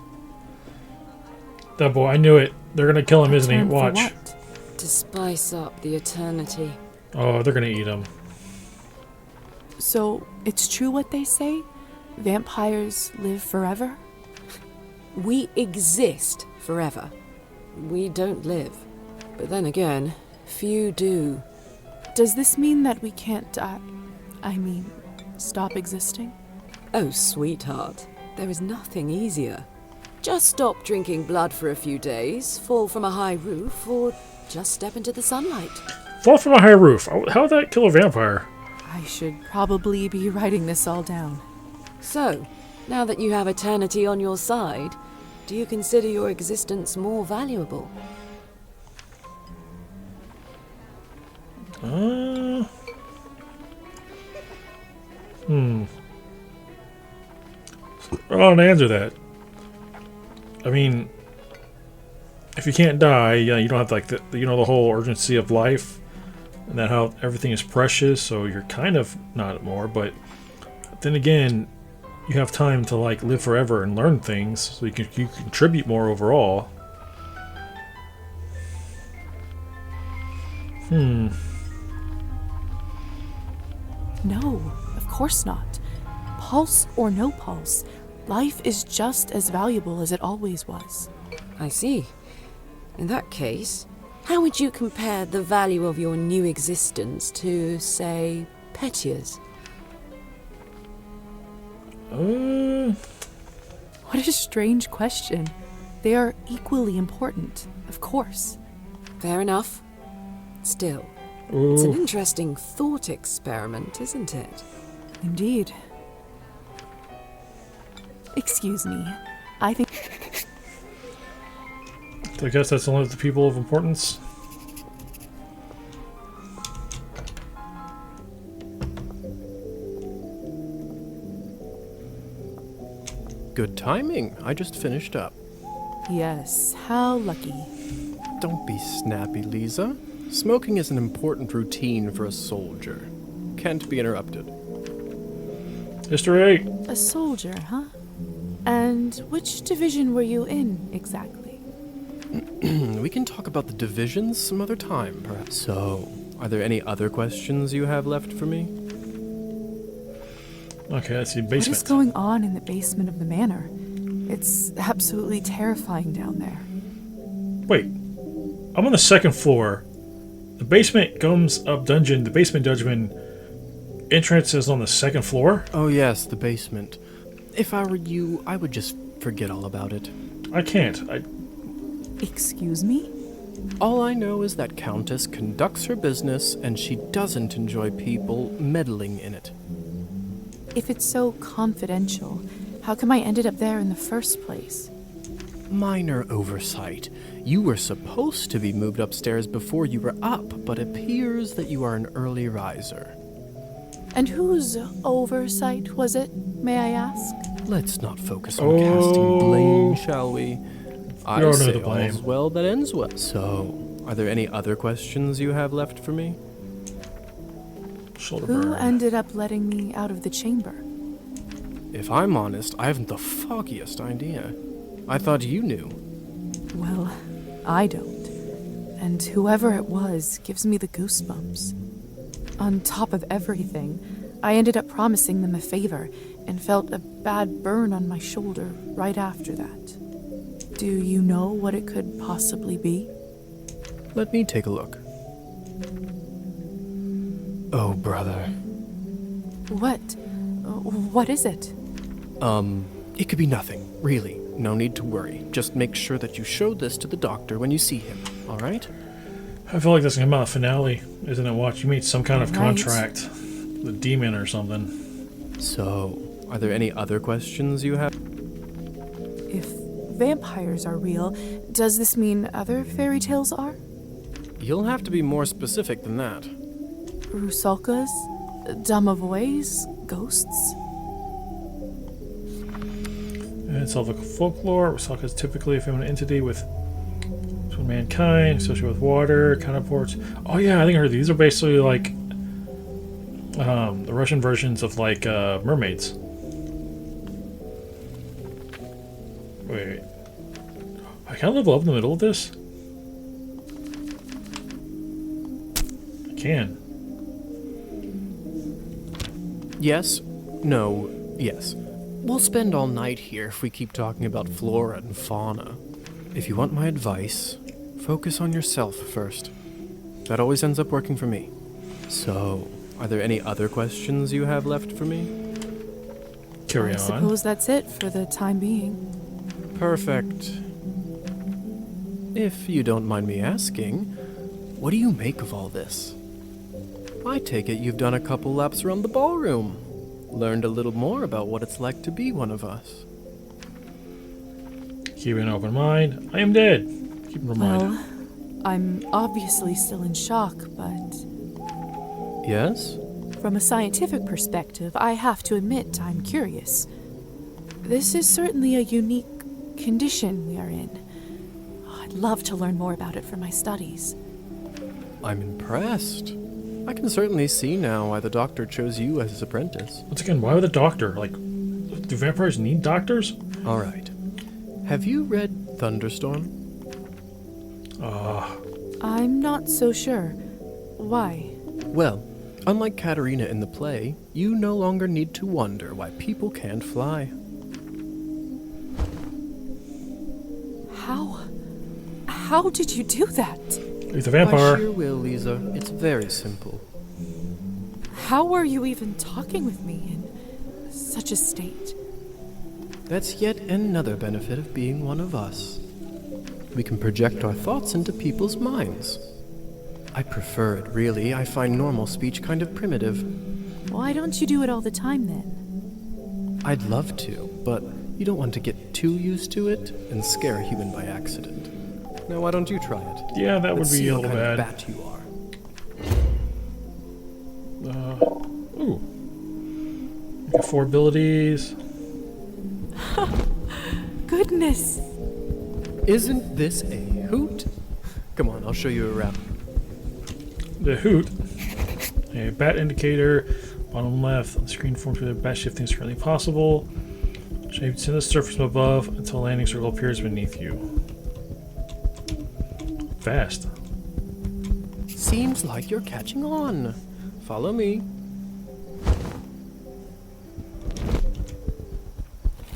Speaker 1: That boy, I knew it. They're gonna kill him, isn't he?
Speaker 2: Turn for
Speaker 1: Watch.
Speaker 2: what?
Speaker 13: To spice up the eternity.
Speaker 1: Oh, they're gonna eat him.
Speaker 2: So, it's true what they say? Vampires live forever?
Speaker 13: We exist forever. We don't live. But then again, few do.
Speaker 2: Does this mean that we can't die? I mean, stop existing?
Speaker 13: Oh, sweetheart, there is nothing easier. Just stop drinking blood for a few days, fall from a high roof, or just step into the sunlight.
Speaker 1: Fall from a high roof. How would that kill a vampire?
Speaker 2: I should probably be writing this all down.
Speaker 13: So, now that you have eternity on your side, do you consider your existence more valuable?
Speaker 1: I don't answer that. I mean, if you can't die, yeah, you don't have like the whole urgency of life, and that how everything is precious. So you're kind of not more, but then again, you have time to like live forever and learn things, so you contribute more overall.
Speaker 2: No, of course not. Pulse or no pulse, life is just as valuable as it always was.
Speaker 13: I see. In that case, how would you compare the value of your new existence to, say, Petia's?
Speaker 2: What a strange question. They are equally important, of course.
Speaker 13: Fair enough. Still, it's an interesting thought experiment, isn't it?
Speaker 2: Indeed. Excuse me. I think...
Speaker 1: I guess that's only the people of importance.
Speaker 10: Good timing. I just finished up.
Speaker 2: Yes, how lucky.
Speaker 10: Don't be snappy, Lisa. Smoking is an important routine for a soldier. Can't be interrupted.
Speaker 1: History 8.
Speaker 2: A soldier, huh? And which division were you in, exactly?
Speaker 10: We can talk about the divisions some other time, perhaps. So, are there any other questions you have left for me?
Speaker 1: Okay, that's the basement.
Speaker 2: What is going on in the basement of the manor? It's absolutely terrifying down there.
Speaker 1: Wait, I'm on the second floor. The basement comes up dungeon. The basement dungeon entrance is on the second floor?
Speaker 10: Oh yes, the basement. If I were you, I would just forget all about it.
Speaker 1: I can't.
Speaker 2: Excuse me?
Speaker 10: All I know is that Countess conducts her business and she doesn't enjoy people meddling in it.
Speaker 2: If it's so confidential, how come I ended up there in the first place?
Speaker 10: Minor oversight. You were supposed to be moved upstairs before you were up, but appears that you are an early riser.
Speaker 2: And whose oversight was it, may I ask?
Speaker 10: Let's not focus on casting blame, shall we? I say all's well that ends well. So, are there any other questions you have left for me?
Speaker 2: Who ended up letting me out of the chamber?
Speaker 10: If I'm honest, I haven't the foggiest idea. I thought you knew.
Speaker 2: Well, I don't. And whoever it was gives me the goosebumps. On top of everything, I ended up promising them a favor and felt a bad burn on my shoulder right after that. Do you know what it could possibly be?
Speaker 10: Let me take a look. Oh, brother.
Speaker 2: What? What is it?
Speaker 10: It could be nothing, really. No need to worry. Just make sure that you show this to the doctor when you see him, alright?
Speaker 1: I feel like that's gonna be the finale, isn't it? Watch, you made some kind of contract with a demon or something.
Speaker 10: So, are there any other questions you have?
Speaker 2: If vampires are real, does this mean other fairy tales are?
Speaker 10: You'll have to be more specific than that.
Speaker 2: Rusalkas? Domovoys? Ghosts?
Speaker 1: In Slavic folklore, Rusalka is typically a feminine entity with mankind, associated with water, counterports. Oh yeah, I think I heard these are basically like the Russian versions of like mermaids. Wait. I can't level up in the middle of this? I can.
Speaker 10: Yes. No. Yes. We'll spend all night here if we keep talking about flora and fauna. If you want my advice, focus on yourself first. That always ends up working for me. So, are there any other questions you have left for me?
Speaker 1: Carry on.
Speaker 2: I suppose that's it for the time being.
Speaker 10: Perfect. If you don't mind me asking, what do you make of all this? I take it you've done a couple laps around the ballroom. Learned a little more about what it's like to be one of us.
Speaker 1: Keep an open mind. I am dead. Keep an open mind.
Speaker 2: Well, I'm obviously still in shock, but...
Speaker 10: Yes?
Speaker 2: From a scientific perspective, I have to admit I'm curious. This is certainly a unique condition we are in. I'd love to learn more about it for my studies.
Speaker 10: I'm impressed. I can certainly see now why the doctor chose you as his apprentice.
Speaker 1: Once again, why would the doctor? Like, do vampires need doctors?
Speaker 10: All right. Have you read Thunderstorm?
Speaker 2: I'm not so sure. Why?
Speaker 10: Well, unlike Katerina in the play, you no longer need to wonder why people can't fly.
Speaker 2: How did you do that?
Speaker 1: He's a vampire.
Speaker 10: By sheer will, Lisa. It's very simple.
Speaker 2: How were you even talking with me in such a state?
Speaker 10: That's yet another benefit of being one of us. We can project our thoughts into people's minds. I prefer it, really. I find normal speech kind of primitive.
Speaker 2: Why don't you do it all the time then?
Speaker 10: I'd love to, but you don't want to get too used to it and scare a human by accident. Now, why don't you try it?
Speaker 1: Yeah, that
Speaker 10: Let's
Speaker 1: would be
Speaker 10: see
Speaker 1: a
Speaker 10: what
Speaker 1: little
Speaker 10: kind
Speaker 1: bad.
Speaker 10: of bat you are.
Speaker 1: Ooh. Got 4 abilities.
Speaker 2: Goodness.
Speaker 10: Isn't this a hoot? Come on, I'll show you around.
Speaker 1: The hoot. A bat indicator. Bottom left. On the screen forms where the bat shifting is currently possible. Shape to the surface from above until a landing circle appears beneath you. Fast.
Speaker 10: Seems like you're catching on. Follow me.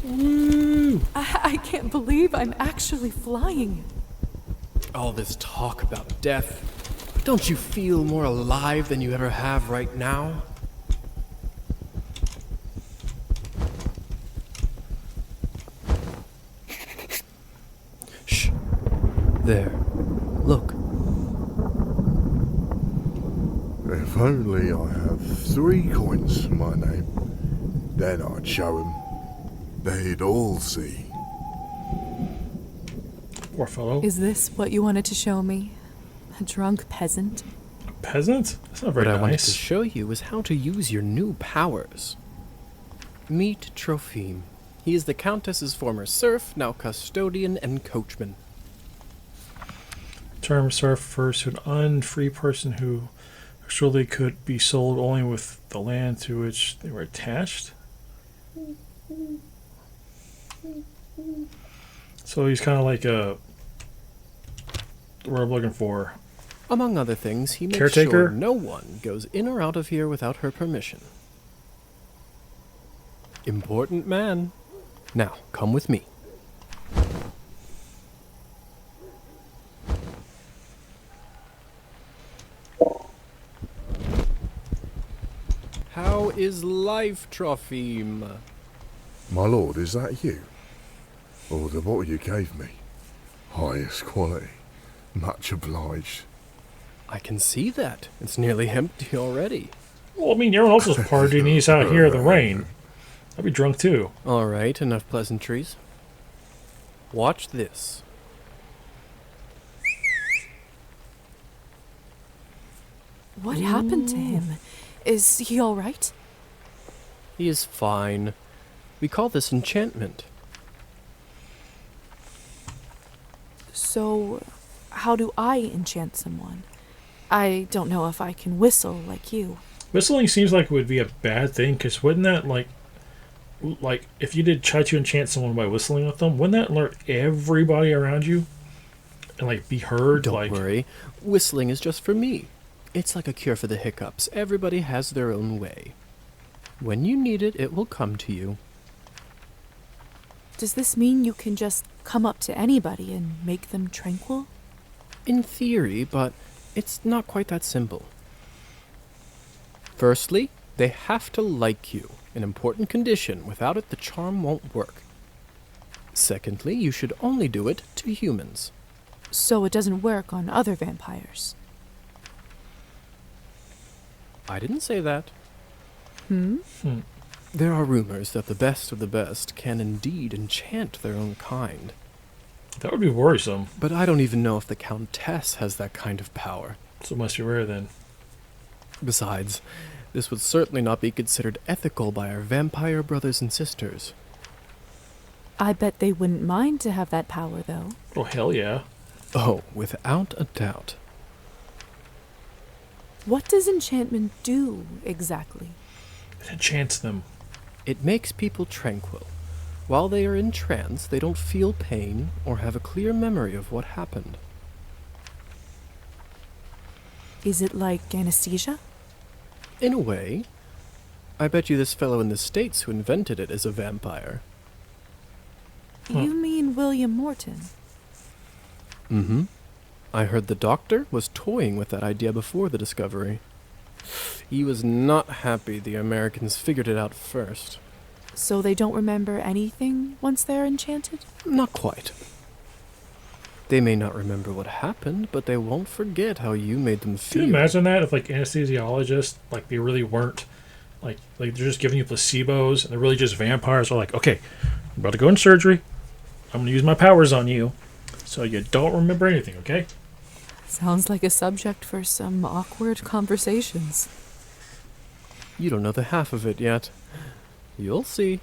Speaker 1: Woo!
Speaker 2: I can't believe I'm actually flying.
Speaker 10: All this talk about death. Don't you feel more alive than you ever have right now? Shh. There. Look.
Speaker 15: If only I have 3 coins to my name, then I'd show 'em. They'd all see.
Speaker 1: Poor fellow.
Speaker 2: Is this what you wanted to show me? A drunk peasant?
Speaker 1: A peasant? That's not very
Speaker 10: What I wanted to
Speaker 1: nice.
Speaker 10: show you is how to use your new powers. Meet Trophime. He is the Countess's former serf, now custodian and coachman.
Speaker 1: Term serf refers to an unfree person who surely could be sold only with the land to which they were attached. So he's kind of like a, what I'm looking for.
Speaker 10: Among other things, he makes
Speaker 1: Caretaker?
Speaker 10: sure no one goes in or out of here without her permission. Important man. Now, come with me. How is life, Trophime?
Speaker 15: My lord, is that you? Oh, the bottle you gave me. Highest quality. Much obliged.
Speaker 10: I can see that. It's nearly empty already.
Speaker 1: Well, I mean, everyone else was partying. He's out here in the rain. I'd be drunk too.
Speaker 10: All right, enough pleasantries. Watch this.
Speaker 2: What happened to him? Is he all right?
Speaker 10: He is fine. We call this enchantment.
Speaker 2: So, how do I enchant someone? I don't know if I can whistle like you.
Speaker 1: Whistling seems like it would be a bad thing, because wouldn't that, like if you did try to enchant someone by whistling with them, wouldn't that alert everybody around you? And, like, be heard?
Speaker 10: Don't worry. Whistling is just for me. It's like a cure for the hiccups. Everybody has their own way. When you need it, it will come to you.
Speaker 2: Does this mean you can just come up to anybody and make them tranquil?
Speaker 10: In theory, but it's not quite that simple. Firstly, they have to like you, an important condition. Without it, the charm won't work. Secondly, you should only do it to humans.
Speaker 2: So it doesn't work on other vampires?
Speaker 10: I didn't say that.
Speaker 2: Hmm?
Speaker 10: There are rumors that the best of the best can indeed enchant their own kind.
Speaker 1: That would be worrisome.
Speaker 10: But I don't even know if the Countess has that kind of power.
Speaker 1: So it must be rare then.
Speaker 10: Besides, this would certainly not be considered ethical by our vampire brothers and sisters.
Speaker 2: I bet they wouldn't mind to have that power, though.
Speaker 1: Oh, hell yeah.
Speaker 10: Oh, without a doubt.
Speaker 2: What does enchantment do, exactly?
Speaker 1: It enchants them.
Speaker 10: It makes people tranquil. While they are in trance, they don't feel pain or have a clear memory of what happened.
Speaker 2: Is it like anesthesia?
Speaker 10: In a way. I bet you this fellow in the States who invented it is a vampire.
Speaker 2: You mean William Morton?
Speaker 10: Mm-hmm. I heard the doctor was toying with that idea before the discovery. He was not happy the Americans figured it out first.
Speaker 2: So they don't remember anything once they're enchanted?
Speaker 10: Not quite. They may not remember what happened, but they won't forget how you made them feel.
Speaker 1: Can you imagine that if, like, anesthesiologists, like, they really weren't, like they're just giving you placebos, and they're really just vampires? Are like, okay, I'm about to go in surgery. I'm going to use my powers on you, so you don't remember anything, okay?
Speaker 2: Sounds like a subject for some awkward conversations.
Speaker 10: You don't know the half of it yet. You'll see.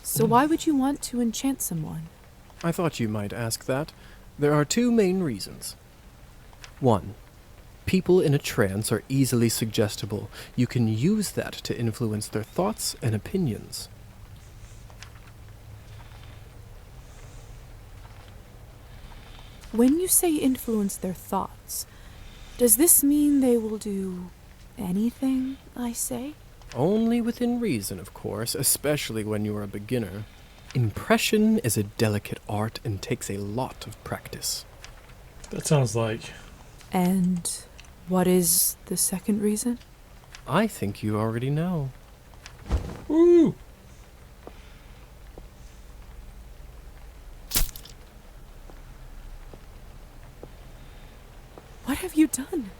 Speaker 2: So why would you want to enchant someone?
Speaker 10: I thought you might ask that. There are two main reasons. 1. People in a trance are easily suggestible. You can use that to influence their thoughts and opinions.
Speaker 2: When you say influence their thoughts, does this mean they will do anything I say?
Speaker 10: Only within reason, of course, especially when you are a beginner. Impression is a delicate art and takes a lot of practice.
Speaker 1: That sounds like...
Speaker 2: And what is the second reason?
Speaker 10: I think you already know.
Speaker 1: Woo!
Speaker 2: What have you done?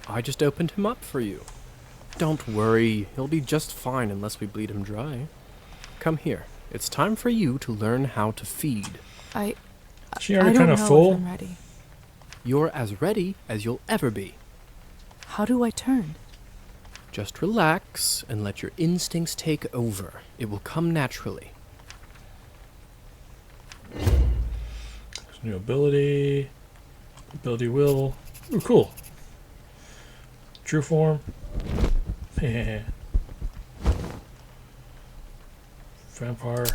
Speaker 10: I just opened him up for you. Don't worry, he'll be just fine unless we bleed him dry. Come here. It's time for you to learn how to feed.
Speaker 1: She already kind of full?
Speaker 2: I'm ready.
Speaker 10: You're as ready as you'll ever be.
Speaker 2: How do I turn?
Speaker 10: Just relax and let your instincts take over. It will come naturally.
Speaker 1: There's new ability. Ability will. Ooh, cool. True form. Vampire.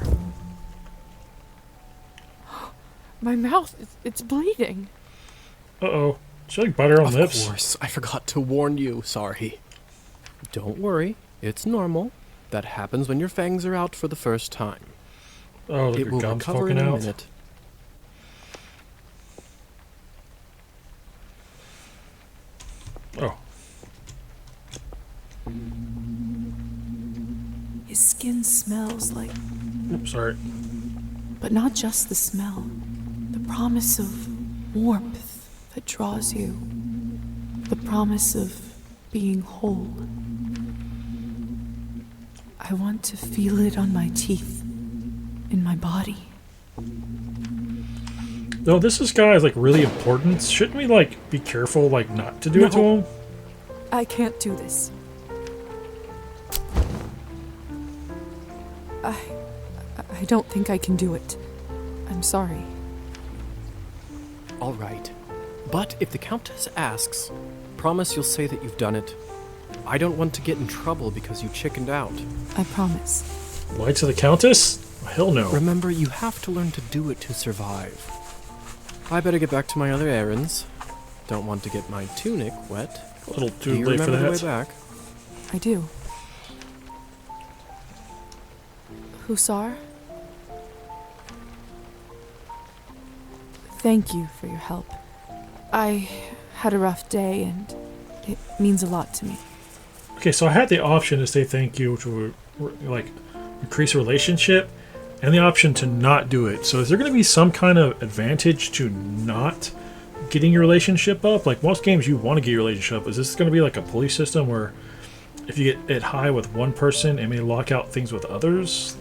Speaker 2: My mouth, it's bleeding.
Speaker 1: Uh-oh. She like butter on lips.
Speaker 10: Of course, I forgot to warn you. Sorry. Don't worry. It's normal. That happens when your fangs are out for the first time.
Speaker 1: Oh, look,
Speaker 10: it
Speaker 1: your
Speaker 10: will
Speaker 1: gums
Speaker 10: recover
Speaker 1: poking
Speaker 10: in a
Speaker 1: out.
Speaker 10: minute.
Speaker 1: Oh.
Speaker 2: His skin smells like...
Speaker 1: Oops, sorry.
Speaker 2: But not just the smell. The promise of warmth that draws you. The promise of being whole. I want to feel it on my teeth. In my body.
Speaker 1: No, this guy is like really important. Shouldn't we like be careful like not to do it to him?
Speaker 2: I can't do this. I don't think I can do it. I'm sorry.
Speaker 10: All right. But if the Countess asks, promise you'll say that you've done it. I don't want to get in trouble because you chickened out.
Speaker 2: I promise.
Speaker 1: Lie to the Countess? Hell no.
Speaker 10: Remember, you have to learn to do it to survive. I better get back to my other errands. Don't want to get my tunic wet.
Speaker 1: A little too
Speaker 10: do you
Speaker 1: late for
Speaker 10: remember
Speaker 1: that.
Speaker 10: the way back?
Speaker 2: I do. Hussar? Thank you for your help. I had a rough day, and it means a lot to me.
Speaker 1: Okay, so I had the option to say thank you, which would like increase a relationship, and the option to not do it. So is there going to be some kind of advantage to not getting your relationship up? Like most games, you want to get your relationship up. Is this going to be like a pulley system where if you get it high with one person, it may lock out things with others?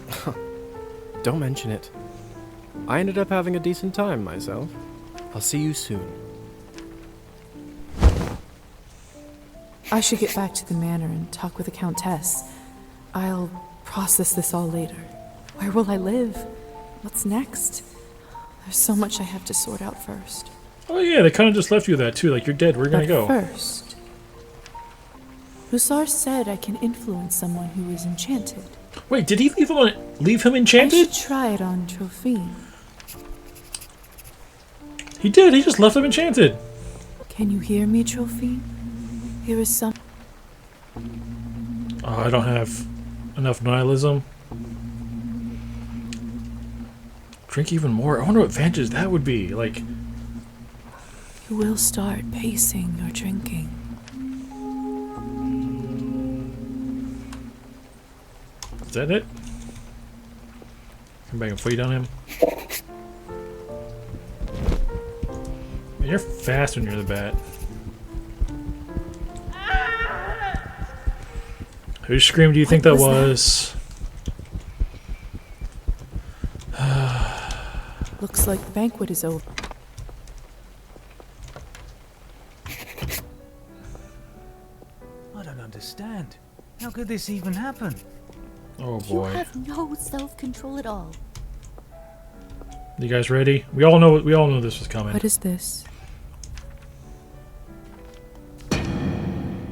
Speaker 10: Don't mention it. I ended up having a decent time myself. I'll see you soon.
Speaker 2: I should get back to the manor and talk with the Countess. I'll process this all later. Where will I live? What's next? There's so much I have to sort out first.
Speaker 1: Oh yeah, they kind of just left you with that too. Like you're dead. Where are you gonna go?
Speaker 2: First, Hussar said I can influence someone who is enchanted.
Speaker 1: Wait, did he leave him
Speaker 2: I
Speaker 1: enchanted?
Speaker 2: should try it on Trophine.
Speaker 1: He did. He just left him enchanted.
Speaker 2: Can you hear me, Trophine? Here is some.
Speaker 1: Oh, I don't have enough nihilism. Drink even more. I wonder what advantage that would be. Like,
Speaker 2: You will start pacing your drinking.
Speaker 1: is that it? Come back and feed on him. Man, you're fast when you're the bat. Whose scream do you think that was?
Speaker 2: Looks like the banquet is over.
Speaker 12: I don't understand. How could this even happen?
Speaker 1: Oh
Speaker 14: You
Speaker 1: boy.
Speaker 14: have no self-control at all.
Speaker 1: You guys ready? We all know this was coming.
Speaker 2: What is this?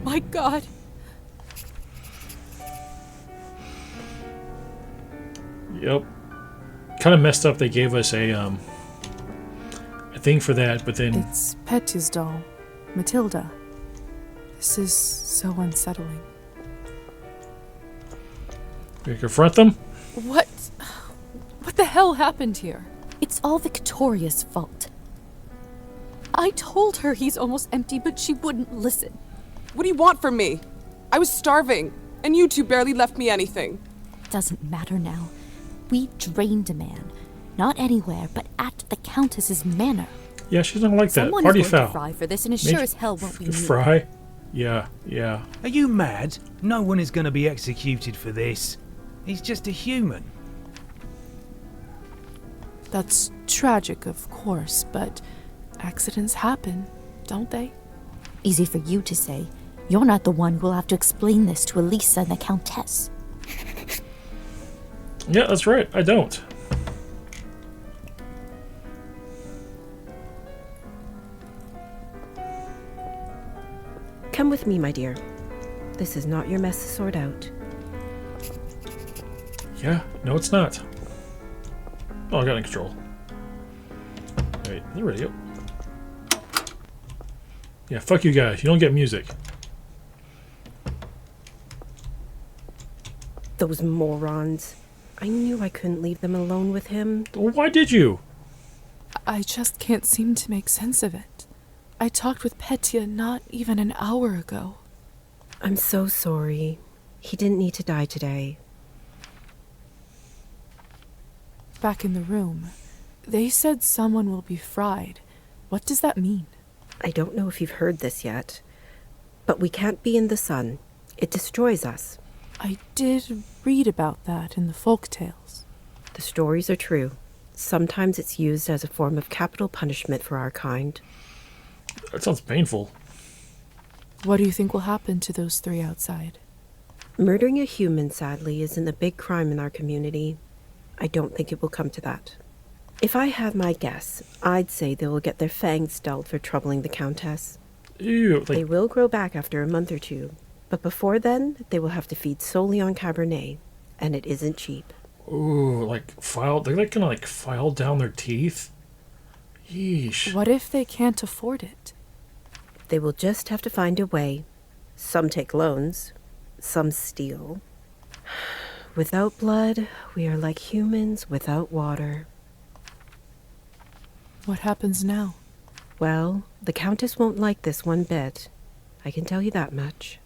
Speaker 5: My God.
Speaker 1: Yep. Kind of messed up. They gave us a thing for that, but then
Speaker 2: It's Petya's doll, Matilda. This is so unsettling.
Speaker 1: we confront them.
Speaker 2: What the hell happened here?
Speaker 6: It's all Victoria's fault. I told her he's almost empty, but she wouldn't listen.
Speaker 5: What do you want from me? I was starving, and you two barely left me anything.
Speaker 6: Doesn't matter now. We drained a man. Not anywhere, but at the Countess's manor.
Speaker 1: Yeah, she's not like that.
Speaker 6: Someone
Speaker 1: Party
Speaker 6: is going
Speaker 1: foul.
Speaker 6: to fry for this, and it
Speaker 1: Make-
Speaker 6: sure as hell won't be me.
Speaker 1: Fry? Yeah.
Speaker 12: Are you mad? No one is going to be executed for this. He's just a human.
Speaker 2: That's tragic, of course, but accidents happen, don't they?
Speaker 6: Easy for you to say. You're not the one who'll have to explain this to Elisa and the Countess.
Speaker 1: Yeah, that's right. I don't.
Speaker 4: Come with me, my dear. This is not your mess to sort out.
Speaker 1: Yeah. No, it's not. Oh, I got it in control. Wait, the radio. Yeah, fuck you guys. You don't get music.
Speaker 4: Those morons. I knew I couldn't leave them alone with him.
Speaker 1: Well, why did you?
Speaker 2: I just can't seem to make sense of it. I talked with Petya not even an hour ago.
Speaker 4: I'm so sorry. He didn't need to die today.
Speaker 2: Back in the room, they said someone will be fried. What does that mean?
Speaker 4: I don't know if you've heard this yet, but we can't be in the sun. It destroys us.
Speaker 2: I did read about that in the folk tales.
Speaker 4: The stories are true. Sometimes it's used as a form of capital punishment for our kind.
Speaker 1: That sounds painful.
Speaker 2: What do you think will happen to those three outside?
Speaker 4: Murdering a human, sadly, isn't a big crime in our community. I don't think it will come to that. If I had my guess, I'd say they will get their fangs dulled for troubling the Countess.
Speaker 1: Ew,
Speaker 4: They will grow back after a month or two, but before then, they will have to feed solely on Cabernet, and it isn't cheap.
Speaker 1: Ooh, they're gonna file down their teeth? Yeesh.
Speaker 2: What if they can't afford it?
Speaker 4: They will just have to find a way. Some take loans, some steal. Without blood, we are like humans without water.
Speaker 2: What happens now?
Speaker 4: Well, the Countess won't like this one bit. I can tell you that much.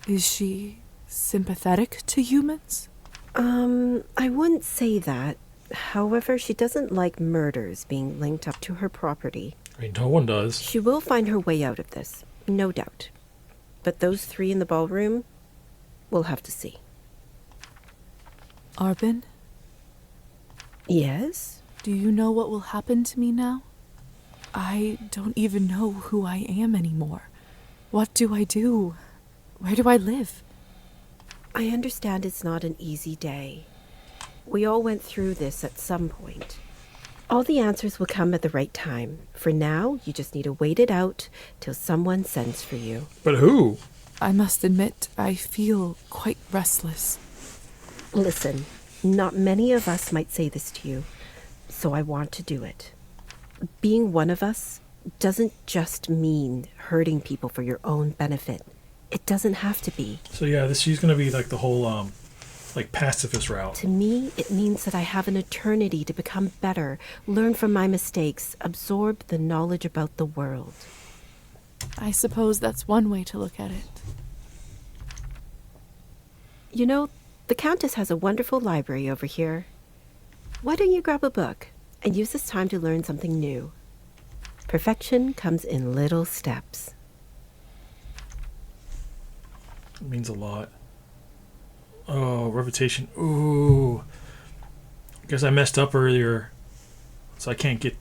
Speaker 2: Is she sympathetic to humans?
Speaker 4: I wouldn't say that. However, she doesn't like murders being linked up to her property.
Speaker 1: I mean, no one does.
Speaker 4: She will find her way out of this, no doubt. But those three in the ballroom, we'll have to see.
Speaker 2: Arbin?
Speaker 4: Yes?
Speaker 2: Do you know what will happen to me now? I don't even know who I am anymore. What do I do? Where do I live?
Speaker 4: I understand it's not an easy day. We all went through this at some point. All the answers will come at the right time. For now, you just need to wait it out till someone sends for you.
Speaker 1: But who?
Speaker 2: I must admit, I feel quite restless.
Speaker 4: Listen, not many of us might say this to you, so I want to do it. Being one of us doesn't just mean hurting people for your own benefit. It doesn't have to be.
Speaker 1: So yeah, she's gonna be like the whole like pacifist route.
Speaker 4: To me, it means that I have an eternity to become better, learn from my mistakes, absorb the knowledge about the world.
Speaker 2: I suppose that's one way to look at it.
Speaker 4: You know, the Countess has a wonderful library over here. Why don't you grab a book and use this time to learn something new? Perfection comes in little steps.
Speaker 1: It means a lot. Oh, reputation. Ooh. I guess I messed up earlier. So I can't get...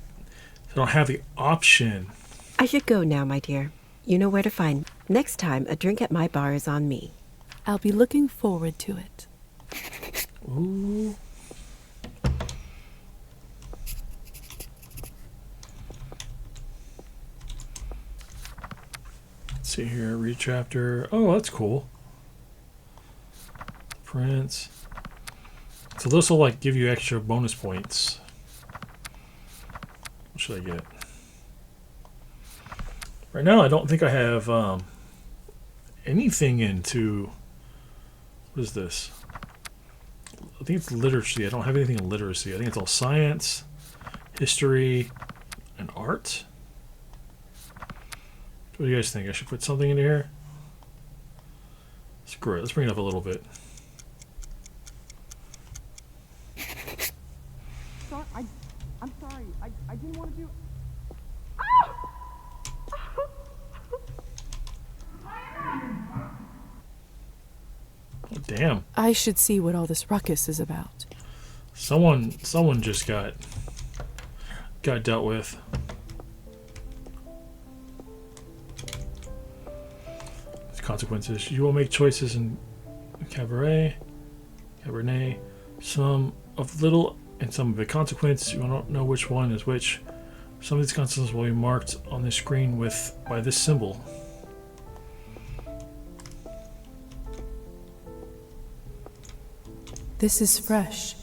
Speaker 1: I don't have the option.
Speaker 4: I should go now, my dear. You know where to find. Next time, a drink at my bar is on me.
Speaker 2: I'll be looking forward to it.
Speaker 1: Ooh. Let's see here. Read chapter. Oh, that's cool. Prince. So this will like give you extra bonus points. What should I get? Right now, I don't think I have anything into. What is this? I think it's literacy. I don't have anything in literacy. I think it's all science, history, and art. What do you guys think? I should put something in here? Screw it. Let's bring it up a little bit.
Speaker 5: I'm sorry. I didn't want to do...
Speaker 1: Oh, damn.
Speaker 2: I should see what all this ruckus is about.
Speaker 1: Someone just got dealt with. Consequences. You will make choices in Cabernet, some of little and some of big consequence. You will not know which one is which. Some of these consequences will be marked on the screen by this symbol.
Speaker 2: This is fresh.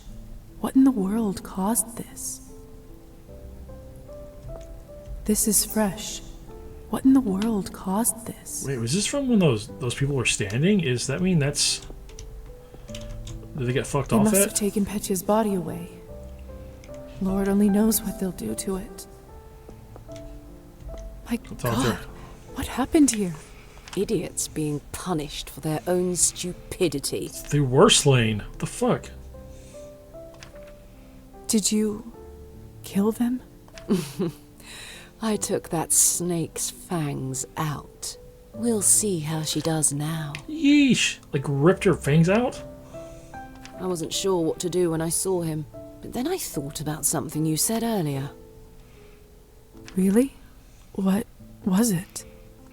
Speaker 2: What in the world caused this? This is fresh. What in the world caused this?
Speaker 1: Wait, was this from when those people were standing? Is that mean that's... Did they get fucked off
Speaker 2: They must
Speaker 1: at?
Speaker 2: have taken Petya's body away. Lord only knows what they'll do to it. My God, what happened here?
Speaker 13: Idiots being punished for their own stupidity.
Speaker 1: They were slain. What the fuck?
Speaker 2: Did you kill them?
Speaker 13: I took that snake's fangs out. We'll see how she does now.
Speaker 1: Yeesh. Like ripped her fangs out?
Speaker 13: I wasn't sure what to do when I saw him, but then I thought about something you said earlier.
Speaker 2: Really? What was it?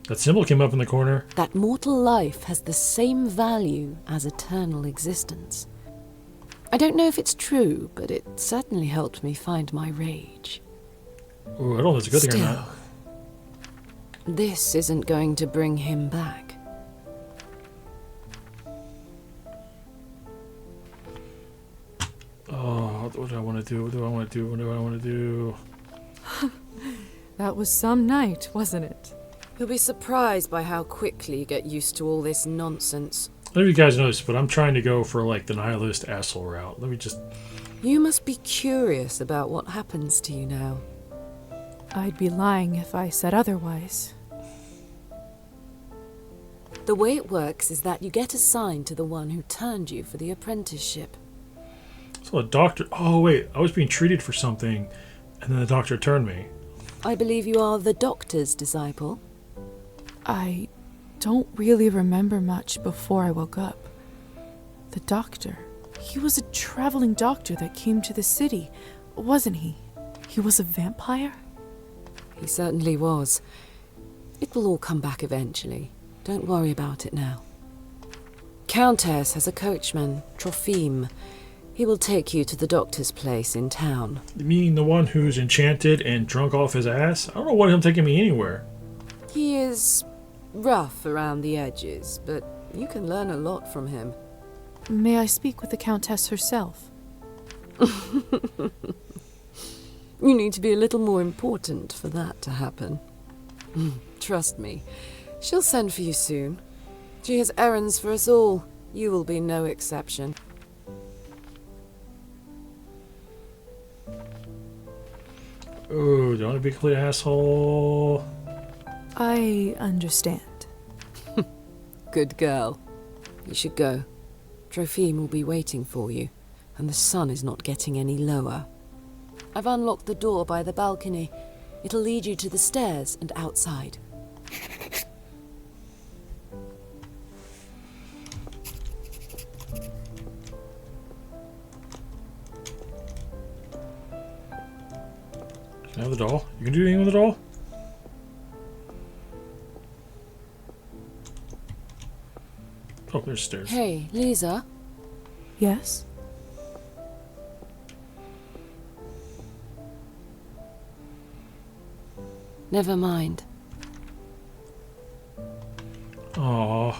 Speaker 1: That symbol came up in the corner.
Speaker 13: That mortal life has the same value as eternal existence. I don't know if it's true, but it certainly helped me find my rage.
Speaker 1: Ooh, I don't know if it's a good thing or not.
Speaker 13: This isn't going to bring him back.
Speaker 1: Oh, what do I want to do? What do I want to do? What do I want to do?
Speaker 2: That was some night, wasn't it?
Speaker 13: You'll be surprised by how quickly you get used to all this nonsense.
Speaker 1: I don't know if you guys noticed, but I'm trying to go for like the nihilist asshole route. Let me just...
Speaker 13: You must be curious about what happens to you now.
Speaker 2: I'd be lying if I said otherwise.
Speaker 13: The way it works is that you get assigned to the one who turned you for the apprenticeship.
Speaker 1: So a doctor... Oh, wait. I was being treated for something, and then the doctor turned me.
Speaker 13: I believe you are the doctor's disciple.
Speaker 2: I don't really remember much before I woke up. The doctor. He was a traveling doctor that came to the city, wasn't he? He was a vampire?
Speaker 13: He certainly was. It will all come back eventually. Don't worry about it now. Countess has a coachman, Trophime. He will take you to the doctor's place in town.
Speaker 1: You mean the one who's enchanted and drunk off his ass? I don't know what him taking me anywhere.
Speaker 13: He is rough around the edges, but you can learn a lot from him.
Speaker 2: May I speak with the Countess herself?
Speaker 13: You need to be a little more important for that to happen. Trust me, she'll send for you soon. She has errands for us all. You will be no exception.
Speaker 1: Oh, don't want to be a complete asshole.
Speaker 2: I understand.
Speaker 13: Good girl. You should go. Trophime will be waiting for you, and the sun is not getting any lower. I've unlocked the door by the balcony. It'll lead you to the stairs and outside.
Speaker 1: Can I have the doll? You can do anything with the doll? Oh, there's stairs.
Speaker 13: Hey, Lisa.
Speaker 2: Yes?
Speaker 13: Never mind.
Speaker 1: Aww.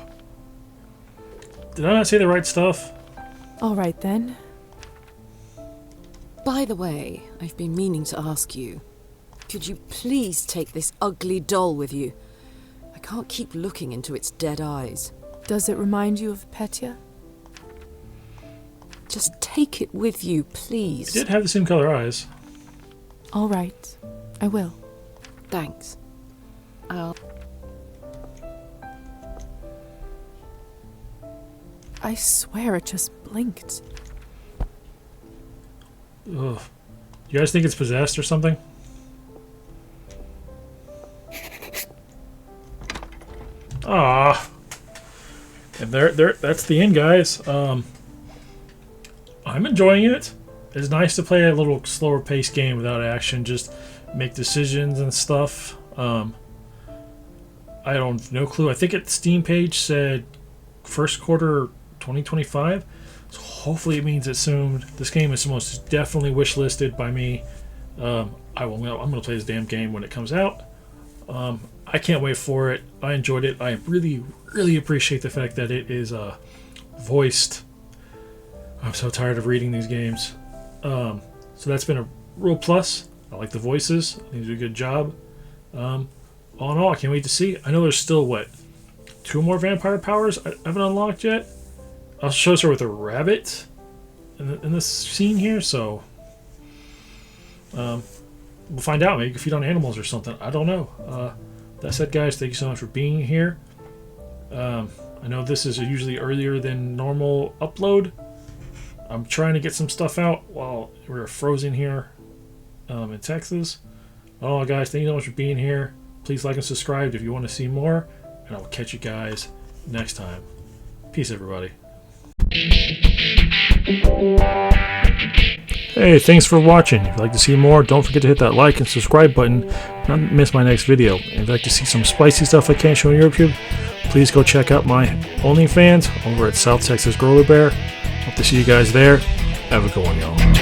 Speaker 1: Did I not say the right stuff?
Speaker 2: All right then.
Speaker 13: By the way, I've been meaning to ask you. Could you please take this ugly doll with you? I can't keep looking into its dead eyes.
Speaker 2: Does it remind you of Petya?
Speaker 13: Just take it with you, please.
Speaker 1: It did have the same color eyes.
Speaker 2: All right. I will.
Speaker 13: Thanks.
Speaker 2: I swear it just blinked.
Speaker 1: Ugh. You guys think it's possessed or something? Ah. And that's the end, guys. I'm enjoying it. It's nice to play a little slower paced game without action, just make decisions and stuff. I don't no clue. I think the Steam page said first quarter 2025. So hopefully it means it's soon. This game is most definitely wish listed by me. I'm gonna play this damn game when it comes out. I can't wait for it. I enjoyed it. I really, really appreciate the fact that it is voiced. I'm so tired of reading these games. So that's been a real plus. I like the voices. They do a good job. All in all, I can't wait to see. I know there's still, what, 2 more vampire powers I haven't unlocked yet? I'll show her with a rabbit in this scene here, so we'll find out. Maybe you can feed on animals or something. I don't know. That said, guys, thank you so much for being here. I know this is usually earlier than normal upload. I'm trying to get some stuff out while we're frozen here in Texas. Oh, guys, thank you so much for being here. Please like and subscribe if you want to see more, and I will catch you guys next time. Peace, everybody. Hey, thanks for watching. If you'd like to see more, don't forget to hit that like and subscribe button not to miss my next video. And if you'd like to see some spicy stuff I can't show on YouTube, please go check out my OnlyFans over at South Texas Growler Bear. Hope to see you guys there. Have a good one, y'all.